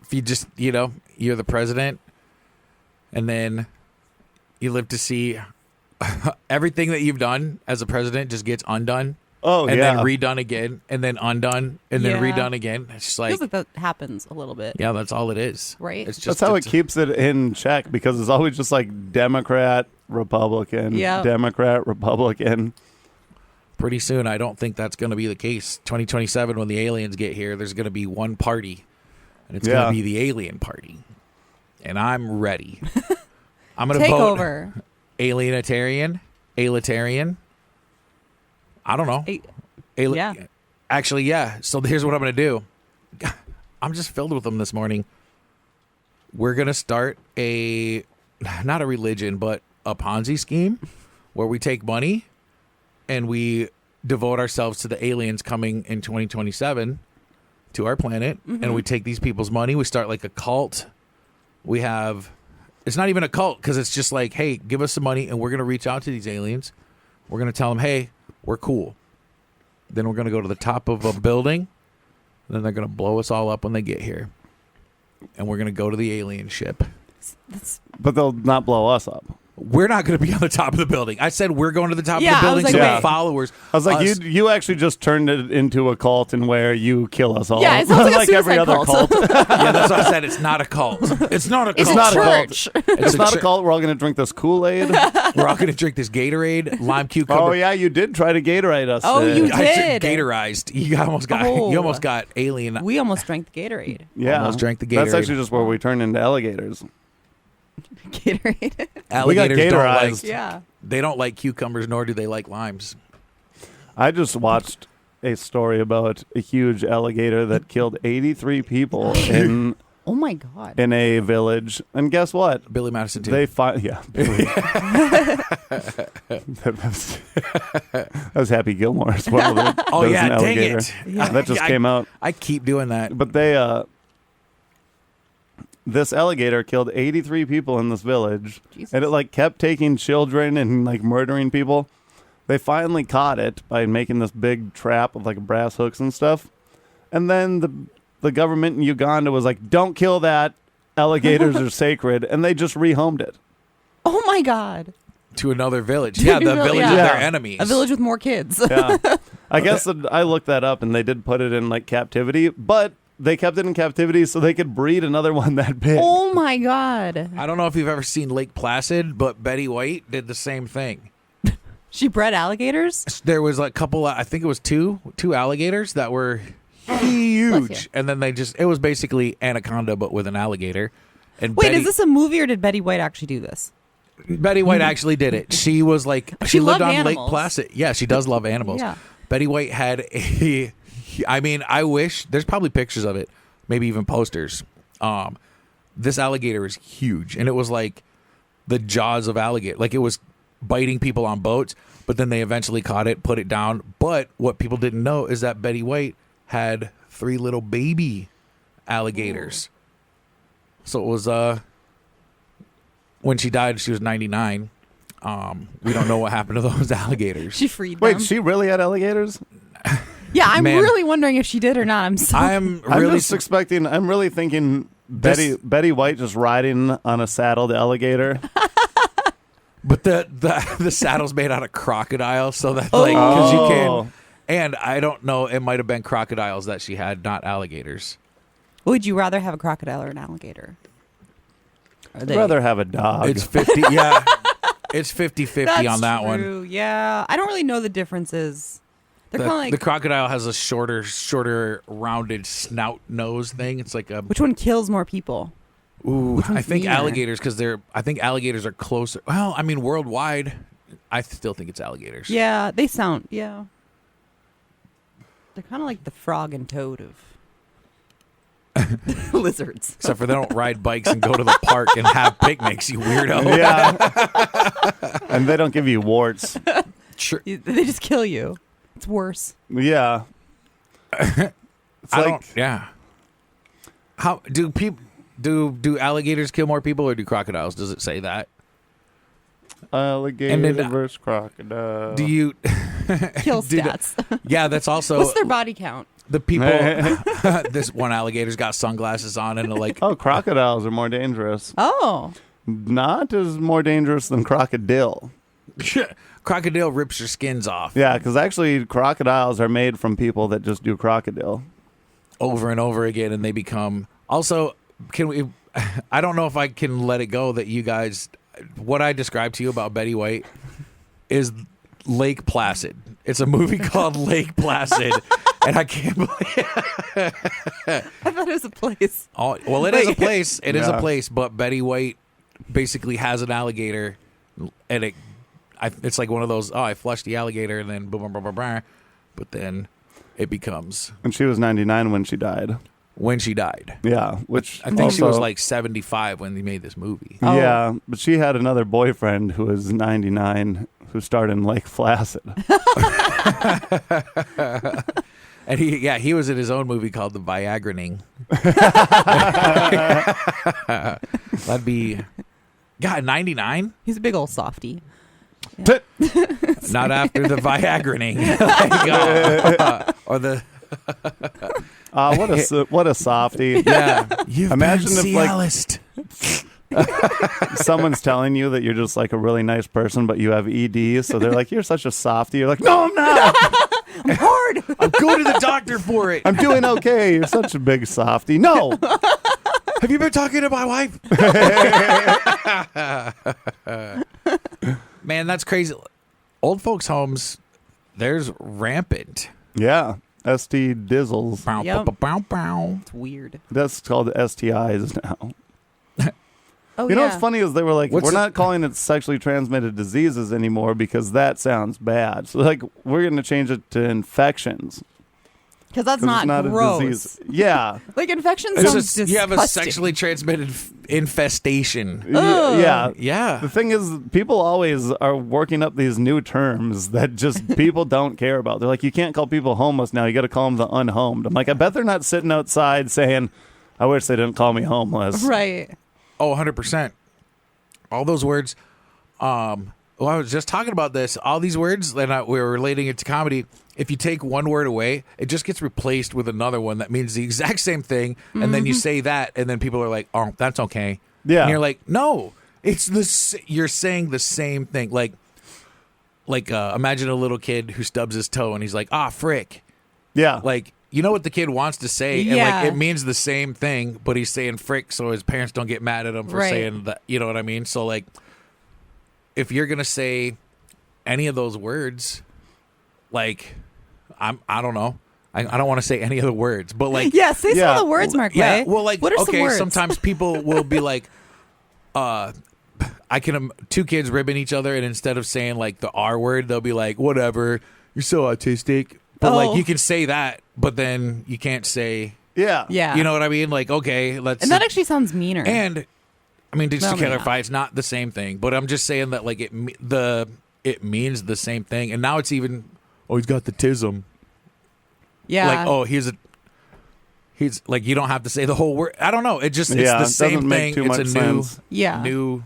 if you just, you're the president and then you live to see everything that you've done as a president just gets undone Oh, and yeah. then redone again and then undone and then Yeah. redone again. It's just like, Feels like that happens a little bit. yeah, that's all it is. Right? It's just That's how it keeps it in check because it's always just like Democrat, Republican, Yeah. Democrat, Republican. Pretty soon, I don't think that's going to be the case. 2027, when the aliens get here, there's going to be one party, and it's Yeah. going to be the alien party. And I'm ready. I'm going to Take vote over. alienitarian, alitarian. I don't know. Yeah. Actually, yeah. So here's what I'm going to do. I'm just filled with them this morning. We're going to start not a religion, but a Ponzi scheme where we take money and we devote ourselves to the aliens coming in 2027 to our planet. And we take these people's money. We start like a cult. It's not even a cult because it's just like, hey, give us some money and we're going to reach out to these aliens. We're going to tell them, hey, we're cool. Then we're going to go to the top of a building. Then they're going to blow us all up when they get here. And we're going to go to the alien ship. That's, But they'll not blow us up. we're not going to be on the top of the building. I said we're going to the top Yeah, of the I was building, like, so wait. followers. I was like, us- you actually just turned it into a cult and where you kill us all. Yeah, it sounds like a every suicide other cult. yeah, that's what I said. It's not a cult. It's not a cult. It's not a cult. church. It's not a chur- cult. We're all going to drink this Kool-Aid. We're all going to drink this Gatorade, lime cucumber. Oh yeah, you did try to Gatorade us. Oh, you I said did. Gatorized. You almost got. Oh. You almost got alien. We almost drank the Gatorade. Yeah, Almost drank the That's Gatorade. actually just where we turn into alligators. Gatorade. Alligators We got don't like. Gatorized. Yeah. They don't like cucumbers, nor do they like limes. I just watched a story about a huge alligator that killed 83 people in Oh my God. in a village, and guess what? Billy Madison too. They yeah. that was Happy Gilmore as well. Oh, That was yeah, an dang alligator. it. Yeah. That just I- came out. I keep doing that. But this alligator killed 83 people in this village, Jesus. and it like kept taking children and like murdering people. They finally caught it by making this big trap of like brass hooks and stuff, and then the government in Uganda was like, "Don't kill that. Alligators are sacred," and they just rehomed it. Oh my God. To another village. Yeah, the village Yeah. of their Yeah. enemies. A village with more kids. Yeah, I guess that I looked that up, and they did put it in like captivity, but they kept it in captivity so they could breed another one that big. Oh my God. I don't know if you've ever seen Lake Placid, but Betty White did the same thing. She bred alligators? There was like a couple, I think it was two alligators that were Bless huge. you. And then it was basically Anaconda, but with an alligator. And Wait, is this a movie or did Betty White actually do this? Betty White actually did it. She was like, She lived loved on Lake animals. Placid. Yeah, she does love animals. Yeah. Betty White had I mean, I wish, there's probably pictures of it, maybe even posters. This alligator is huge. And it was like the jaws of alligator. Like it was biting people on boats, but then they eventually caught it, put it down. But what people didn't know is that Betty White had 3 little baby alligators. So it was when she died, she was 99. We don't know what happened to those alligators. She freed Wait, them. she really had alligators? Yeah, I'm Man. really wondering if she did or not. I'm so I'm I'm really just expecting. I'm really thinking Betty White just riding on a saddled alligator. but the saddle's made out of crocodile, so that like because you can. And I don't know, it might have been crocodiles that she had, not alligators. Would you rather have a crocodile or an alligator? I'd rather have a dog. It's 50. Yeah, it's 50-50 on that one. True. Yeah, I don't really know the differences. They're kind of like The crocodile has a shorter, rounded snout nose thing. It's like a. which one kills more people? Ooh, I one's think meaner? alligators because I think alligators are closer. Well, I mean, worldwide, I still think it's alligators. Yeah, they sound. Yeah, they're kind of like the frog and toad of lizards. Except for they don't ride bikes and go to the park and have picnics. You weirdo. Yeah. And they don't give you warts. Sure. They just kill you. It's worse. Yeah. It's I like don't. Yeah. How do people do alligators kill more people or do crocodiles? Does it say that? alligator And then, versus crocodile. Do you? Kill do the- stats. Yeah, that's also What's their body count? the people. This one alligator's got sunglasses on and like. Oh, crocodiles are more dangerous. Oh, Not as more dangerous than crocodile. Crocodile rips your skins off Yeah, because actually crocodiles are made from people that just do crocodile. over and over again, and they become. Also, can we? I don't know if I can let it go that you guys. What I described to you about Betty White is Lake Placid. It's a movie called Lake Placid, and I can't believe. I thought it was a place. Oh, well, it is a place. It is a Yeah. place, but Betty White basically has an alligator, and it's like one of those. Oh, I flushed the alligator, and then boom, boom, boom, boom, boom. But then it becomes And she was 99 when she died. when she died. Yeah, which I think she was also- like 75 when they made this movie. Oh. Yeah, but she had another boyfriend who was 99 who starred in Lake Placid. And he was in his own movie called The Viagraning. That'd be, God, 99? He's a big old softy. Not after The Viagraning. Like, or the, What a softie. yeah. You've Imagine been if, like- Cialist. Someone's telling you that you're just like a really nice person, but you have ED, so they're like, "You're such a softie." You're like, "No, I'm not. I'm hard. I'm going to the doctor for it. I'm doing okay. You're such a big softie." No. Have you been talking to my wife? Man, that's crazy. Old folks' homes, there's rampant. Yeah. ST dizzles. Bow, Yep. bow, bow, bow. It's weird. That's called STIs now. Oh, You know yeah. what's funny is they were like, What's we're the- not calling it sexually transmitted diseases anymore because that sounds bad. So like, we're going to change it to infections. Because that's 'Cause it's not gross. a disease. Yeah. Like infection It's sounds just, disgusting. you have a sexually transmitted infestation. Ugh. Yeah. Yeah. The thing is, people always are working up these new terms that just people don't care about. They're like, you can't call people homeless now. You got to call them the unhomed. I'm like, I bet they're not sitting outside saying, I wish they didn't call me homeless. Right. Oh, 100%. All those words. Well, I was just talking about this. All these words, and we were relating it to comedy. If you take one word away, it just gets replaced with another one that means the exact same thing. And then you say that, and then people are like, oh, that's okay. Yeah. And you're like, no, it's you're saying the same thing. Like imagine a little kid who stubs his toe and he's like, ah, frick. Yeah. Like, you know what the kid wants to say, and Yeah. like it means the same thing, but he's saying frick so his parents don't get mad at him for Right. saying that. You know what I mean? So like, if you're gonna say any of those words, like, I don't know. I don't want to say any of the words, but like, Yeah, say some Yeah. of the words, Mark. yeah. Way. Well, like, what are some okay, words? sometimes people will be like, I can two kids ribbing each other, and instead of saying like the R word, they'll be like, whatever, you're so autistic. But Oh. like, you can say that, but then you can't say. Yeah. Yeah. You know what I mean? Like, okay, let's. And that actually sounds meaner. And I mean, just Well, to maybe clarify, it's not the same thing. But I'm just saying that like it means the same thing. And now it's even, oh, he's got the tism. yeah. Like, oh, he's like, you don't have to say the whole word. I don't know. It's Yeah, the it same doesn't make thing. too It's much a sense. Yeah. new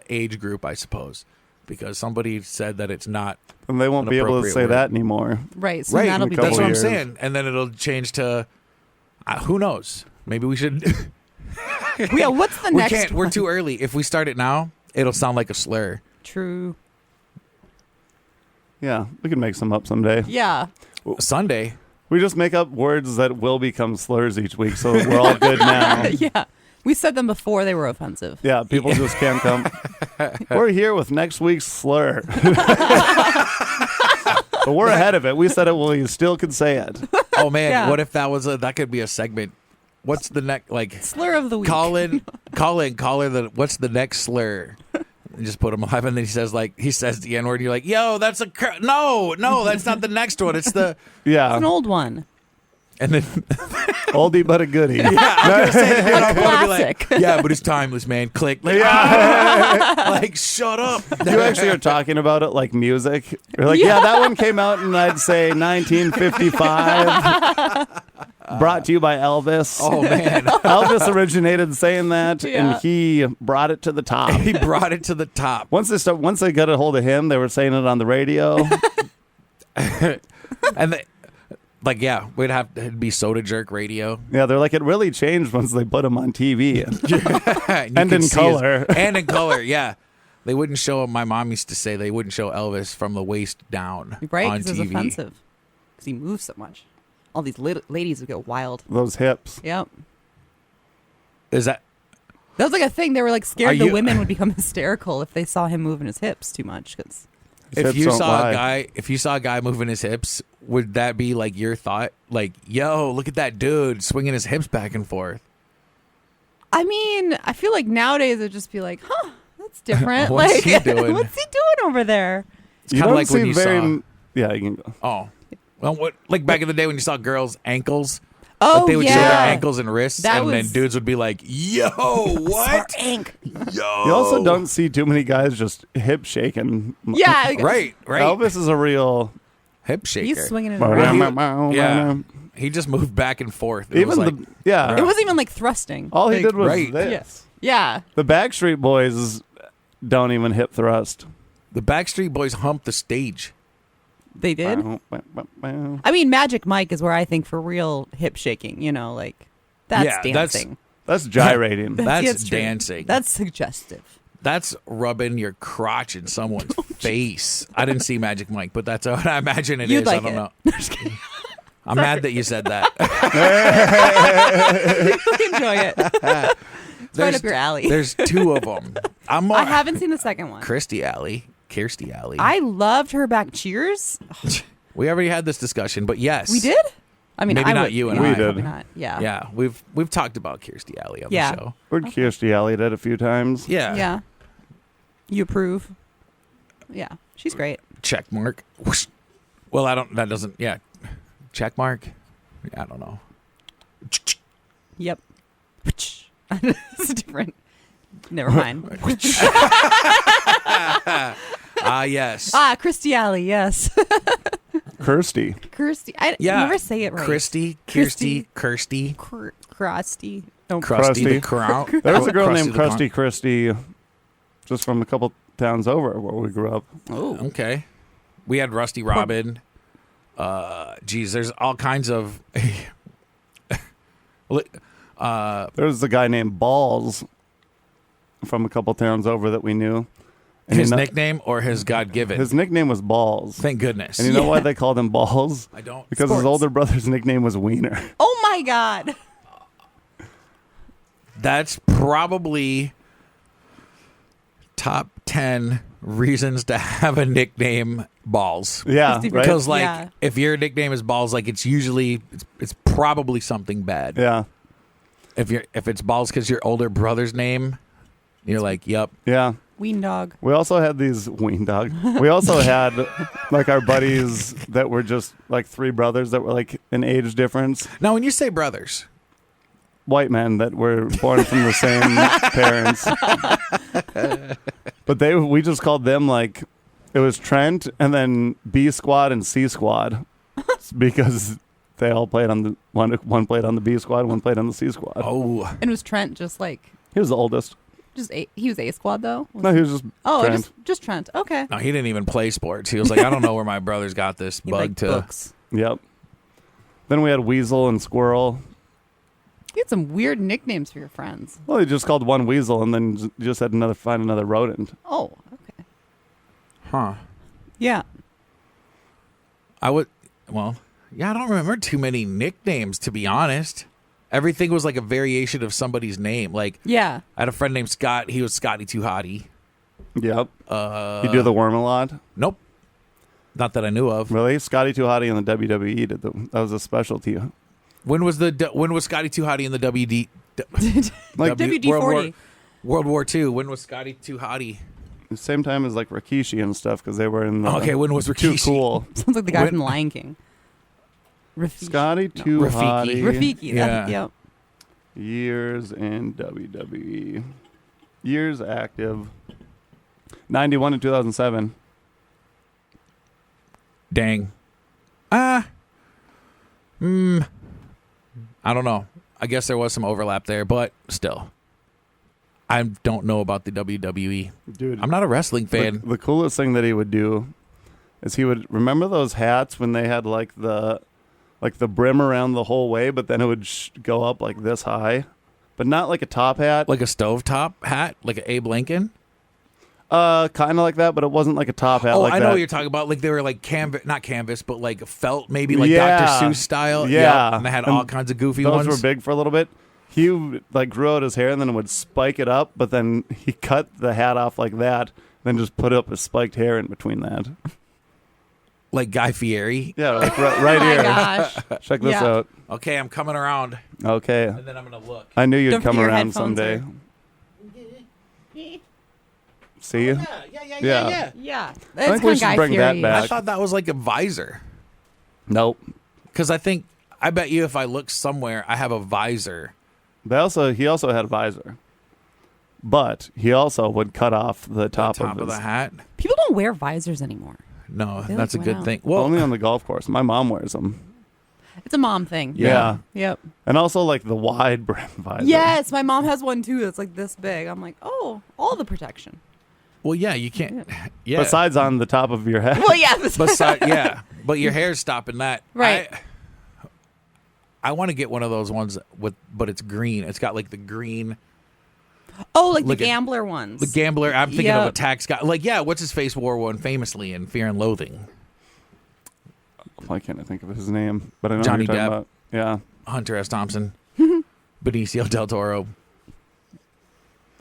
age group, I suppose, because somebody said that it's not. And they won't An be able to appropriate say word. that anymore. Right. So Right. that'll in be a couple That's what I'm years. saying. And then it'll change to, who knows? Maybe we should. Yeah. What's the We next? can't. We're one? too early. If we start it now, it'll sound like a slur. True. Yeah. We can make some up someday. Yeah. Sunday. We just make up words that will become slurs each week, so we're all good now. Yeah. We said them before they were offensive. Yeah, people just can't come. We're here with next week's slur. But we're ahead of it. We said it while you still could say it. Oh man, Yeah. what if that could be a segment? What's the next Slur of the week. call her what's the next slur? And just put him live, and then he says the N word, and you're like, yo, that's no, that's not the next one. It's the Yeah. It's an old one. and then Oldie but a goodie. yeah, I'm gonna say it again. A I'm gonna be like, classic. yeah, but it's timeless, man. Click. Like, like shut up. You actually are talking about it like music. You're like, yeah, that one came out in, I'd say, 1955. Brought to you by Elvis. Oh man, Elvis originated saying that, Yeah. and he brought it to the top. he brought it to the top. Once they got a hold of him, they were saying it on the radio. And we'd have to be Soda Jerk Radio. Yeah, they're like, it really changed once they put him on TV. And in color. And in color, yeah. They wouldn't show, my mom used to say they wouldn't show Elvis from the waist down Right? on Because TV. it's offensive. Because he moves so much. All these ladies would go wild. Those hips. Yep. Is that, That was like a thing. They were like Are scared the you- women would become hysterical if they saw him moving his hips too much. 'Cause His if hips you don't saw lie. a guy moving his hips, would that be like your thought? Like, yo, look at that dude swinging his hips back and forth. I mean, I feel like nowadays it'd just be like, huh, that's different. What's like, he doing? what's he doing over there? It's You kind of don't like when see you very. saw. Yeah, you can go. Oh, well, what like back in the day when you saw girls' ankles. Oh, Like they would show their yeah. ankles and wrists, That and then was- dudes would be like, "Yo, what? Ink. Yo!" You also don't see too many guys just hip shaking. Yeah. right. Elvis is a real. Hip shaker. He's swinging it Well, around. he- yeah, he just moved back and forth. It Even was like, yeah. It wasn't even like thrusting. All he Like, did was Right. this. Yeah. The Backstreet Boys don't even hip thrust. the Backstreet Boys humped the stage. They did. I mean, Magic Mike is where I think for real hip shaking, like that's Yeah, that's- dancing. That's gyrating. That's yeah, it's true. dancing. That's suggestive. That's rubbing your crotch in someone's face. I didn't see Magic Mike, but that's what I imagine it You'd is. like I don't it. know. No, just kidding. I'm mad that you said that. Enjoy it. It's right up your alley. There's two of them. I haven't seen the second one. Kirstie Alley. I loved her back. Cheers. We already had this discussion, but yes. We did? I mean, Maybe I not would, you and We I. did. Probably not. Yeah. Yeah, we've talked about Kirstie Alley on Yeah. the show. We're Kirstie Alley did a few times. Yeah. Yeah. You approve? Yeah. She's great. Check mark. Whoosh. Well, that doesn't, yeah. Check mark? I don't know. Yep. It's different. Never mind. Yes. Kirstie Alley, yes. Kirstie. Kirstie. I Yeah. never say it right. Kirstie. Krusty. No, Krusty the Krusty. Crown. There was a girl Krusty named the Crown. Krusty Christie just from a couple towns over where we grew up. Oh. Okay. We had Rusty Robin. Geez, there's all kinds of. There was a guy named Balls from a couple towns over that we knew. And His you know- nickname or his God given? His nickname was Balls. Thank goodness. And you know why they called him Balls? I don't. Because Sports. his older brother's nickname was Wiener. Oh my God. That's probably top 10 reasons to have a nickname Balls. Yeah, Christy right? Because like Yeah. if your nickname is Balls, like it's usually it's probably something bad. Yeah, If it's Balls because your older brother's name, you're like, yep. yeah. Ween dog. We also had these ween dog. We also had like our buddies that were just like three brothers that were like an age difference. Now, when you say brothers, White men that were born from the same parents. But we just called them like it was Trent and then B squad and C squad because they all played on the one played on the B squad, one played on the C squad. oh, And was Trent just like He was the oldest. he was A squad though? No, he was just Oh, Trent. just Trent. Okay. no, he didn't even play sports. He was like, I don't know where my brothers got this He bug liked to. books. Yep. Then we had Weasel and Squirrel. You had some weird nicknames for your friends. Well, he just called one Weasel and then just had find another rodent. Oh, okay. Huh. Yeah. I would. Well, yeah, I don't remember too many nicknames, to be honest. Everything was like a variation of somebody's name. Like, Yeah. I had a friend named Scott. He was Scotty Too Hottie. Yep. You do the worm a lot? Nope. Not that I knew of. Really? Scotty Too Hottie in the WWE that was a specialty. When was Scotty Too Hottie in the WD? Like WD-40. World War II. When was Scotty Too Hottie? the same time as like Rikishi and stuff because they were in the Okay, when was Too Rikishi? Cool. Sounds like the guy When- from The Lion King. Rafiki. Scotty Too Rafiki. Hottie. Rafiki. Yeah. Yep. Years in WWE. Years active. 91 to 2007. Dang. I don't know. I guess there was some overlap there, but still. I don't know about the WWE. Dude, I'm not a wrestling fan. the coolest thing that he would do is he would remember those hats when they had like the brim around the whole way, but then it would go up like this high, but not like a top hat. Like a stovetop hat? Like an Abe Lincoln? Kind of like that, but it wasn't like a top hat. Oh, like I know that. what you're talking about. Like they were like not canvas, but like felt, maybe like Yeah. Dr. Seuss style. Yeah. Yep. And they had And all kinds of goofy Those ones. were big for a little bit. He like grew out his hair and then would spike it up, but then he cut the hat off like that, then just put up his spiked hair in between that. Like Guy Fieri. Yeah, like right Oh my here. gosh. Check this Yeah. out. Okay, I'm coming around. Okay. And then I'm going to look. I knew you'd Don't come forget your around headphones someday. are- See you? Yeah. I That's think we kind should of Guy bring that Fieri. back. I thought that was like a visor. Nope. Because I bet you if I look somewhere, I have a visor. He also had a visor, but he also would cut off the top, top of of his. the hat. People don't wear visors anymore. No, They that's a like good went thing. Well, Only on the golf course. My mom wears them. It's a mom thing. Yeah. Yep. And also like the wide brim visor. Yes, my mom has one too. That's like this big. I'm like, oh, all the protection. well, yeah, you can't. Yeah. Besides on the top of your head. Well, yeah. Besides, yeah, but your hair's stopping that. Right. I want to get one of those ones but it's green. It's got like the green. Oh, like the Look at- gambler ones. The gambler. I'm thinking of a Yep. tax guy. Like, yeah, what's his face wore one famously in Fear and Loathing. Why can't I think of his name? But I know Johnny what you're Depp. talking about. Yeah. Hunter S. Thompson, Benicio del Toro,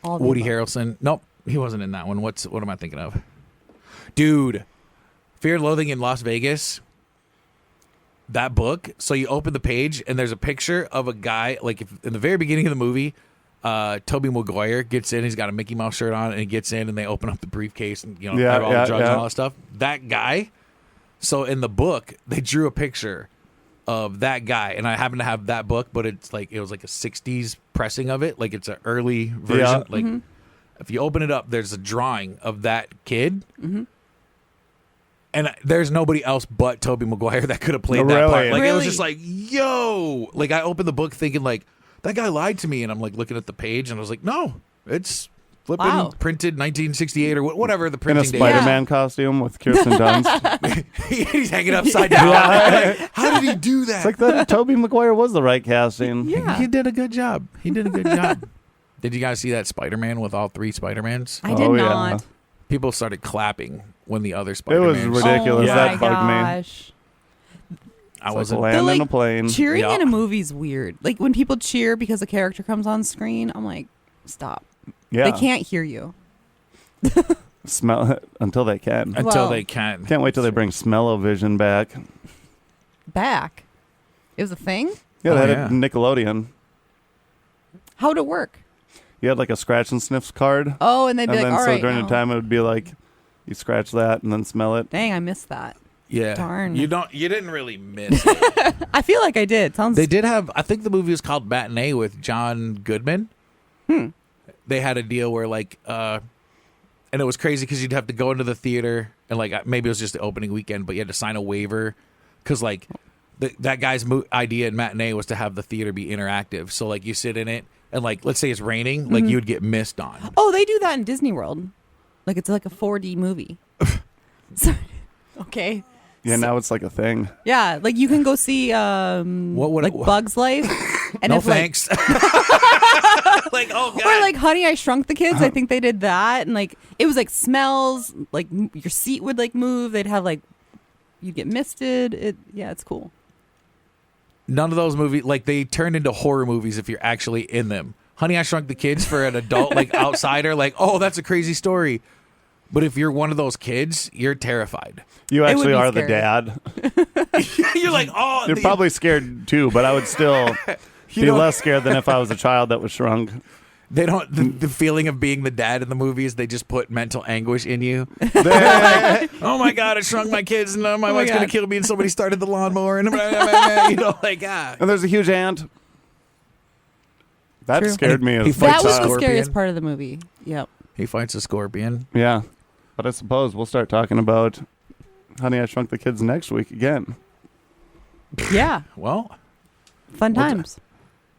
All the Woody above. Harrelson. Nope, he wasn't in that one. What am I thinking of? Dude, Fear and Loathing in Las Vegas. That book. So you open the page and there's a picture of a guy. Like in the very beginning of the movie, Tobey Maguire gets in. He's got a Mickey Mouse shirt on, and he gets in, and they open up the briefcase and have all the drugs and all that stuff. That guy. So in the book, they drew a picture of that guy, and I happen to have that book, but it was like a '60s pressing of it, like it's an early version. Yeah. Like if you open it up, there's a drawing of that kid, and there's nobody else but Tobey Maguire that could have played that Really? part. Like it was Really? just like, yo, like I opened the book thinking like that guy lied to me, and I'm like looking at the page, and I was like, no, it's flipping Wow. printed 1968 or whatever the In a printing date. Spider-Man costume with Kirsten Dunst. He's hanging upside down. Like, how did he do that? It's like that Tobey Maguire was the right casting. Yeah. He did a good job. He did a good job. Did you guys see that Spider-Man with all 3 Spider-Mans? I did Oh, yeah. not. People started clapping when the other It Spider-Mans. was ridiculous. Oh That my bugged me. gosh. I It's wasn't. like landing like, a plane. Cheering Yeah. in a movie's weird. Like when people cheer because a character comes on screen, I'm like, stop. Yeah. They can't hear you. Smell it until they can. until Well- they can. Can't wait till they bring Smell-O-Vision back. Back. It was a thing? Yeah, Oh, they had yeah. a Nickelodeon. How'd it work? You had like a scratch and sniffs card. Oh, and they'd be And like, then all so right. during now. the time it would be like you scratch that and then smell it. Dang, I missed that. Yeah. Darn. You didn't really miss it. I feel like I did. Sounds They did have, I think the movie was called Matinee with John Goodman. They had a deal where like, and it was crazy because you'd have to go into the theater and like maybe it was just the opening weekend, but you had to sign a waiver because like that guy's idea in Matinee was to have the theater be interactive. So like you sit in it and like let's say it's raining, like you would get mist on. Oh, they do that in Disney World. Like it's like a 4D movie. Sorry. Okay. Yeah, now it's like a thing. Yeah, like you can go see What would like it- Bug's Life. And No if, like, thanks. Like oh god. or like Honey, I Shrunk the Kids. I think they did that, and like it was like smells. Like your seat would like move. They'd have like you'd get misted. It's cool. None of those movies, like they turn into horror movies if you're actually in them. Honey, I Shrunk the Kids for an adult, like outsider, like, oh, that's a crazy story. But if you're one of those kids, you're terrified. You It would actually be are the scary. dad. You're like, oh, You're probably scared too, but I would still be know- less scared than if I was a child that was shrunk. they don't. The feeling of being the dad in the movies, they just put mental anguish in you. They- Oh my god, I shrunk my kids, and my my wife's gonna God. kill me, and somebody started the lawnmower, and like and there's a huge ant. That True. scared me. He As a fights That was a the child. scorpion. scariest part of the movie. Yep. he fights a scorpion. Yeah, but I suppose we'll start talking about Honey, I Shrunk the Kids next week again. Yeah. Well, Fun Well, times.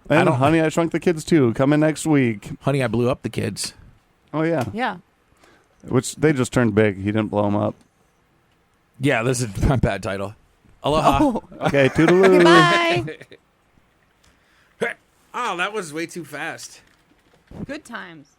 And don't- Honey, I Shrunk the Kids 2 coming next week. Honey, I blew up the kids. Oh yeah, Yeah. which they just turned big. He didn't blow them up. Yeah, this is my bad title. Aloha. Oh. Okay, toodaloo. Goodbye. Oh, that was way too fast. Good times.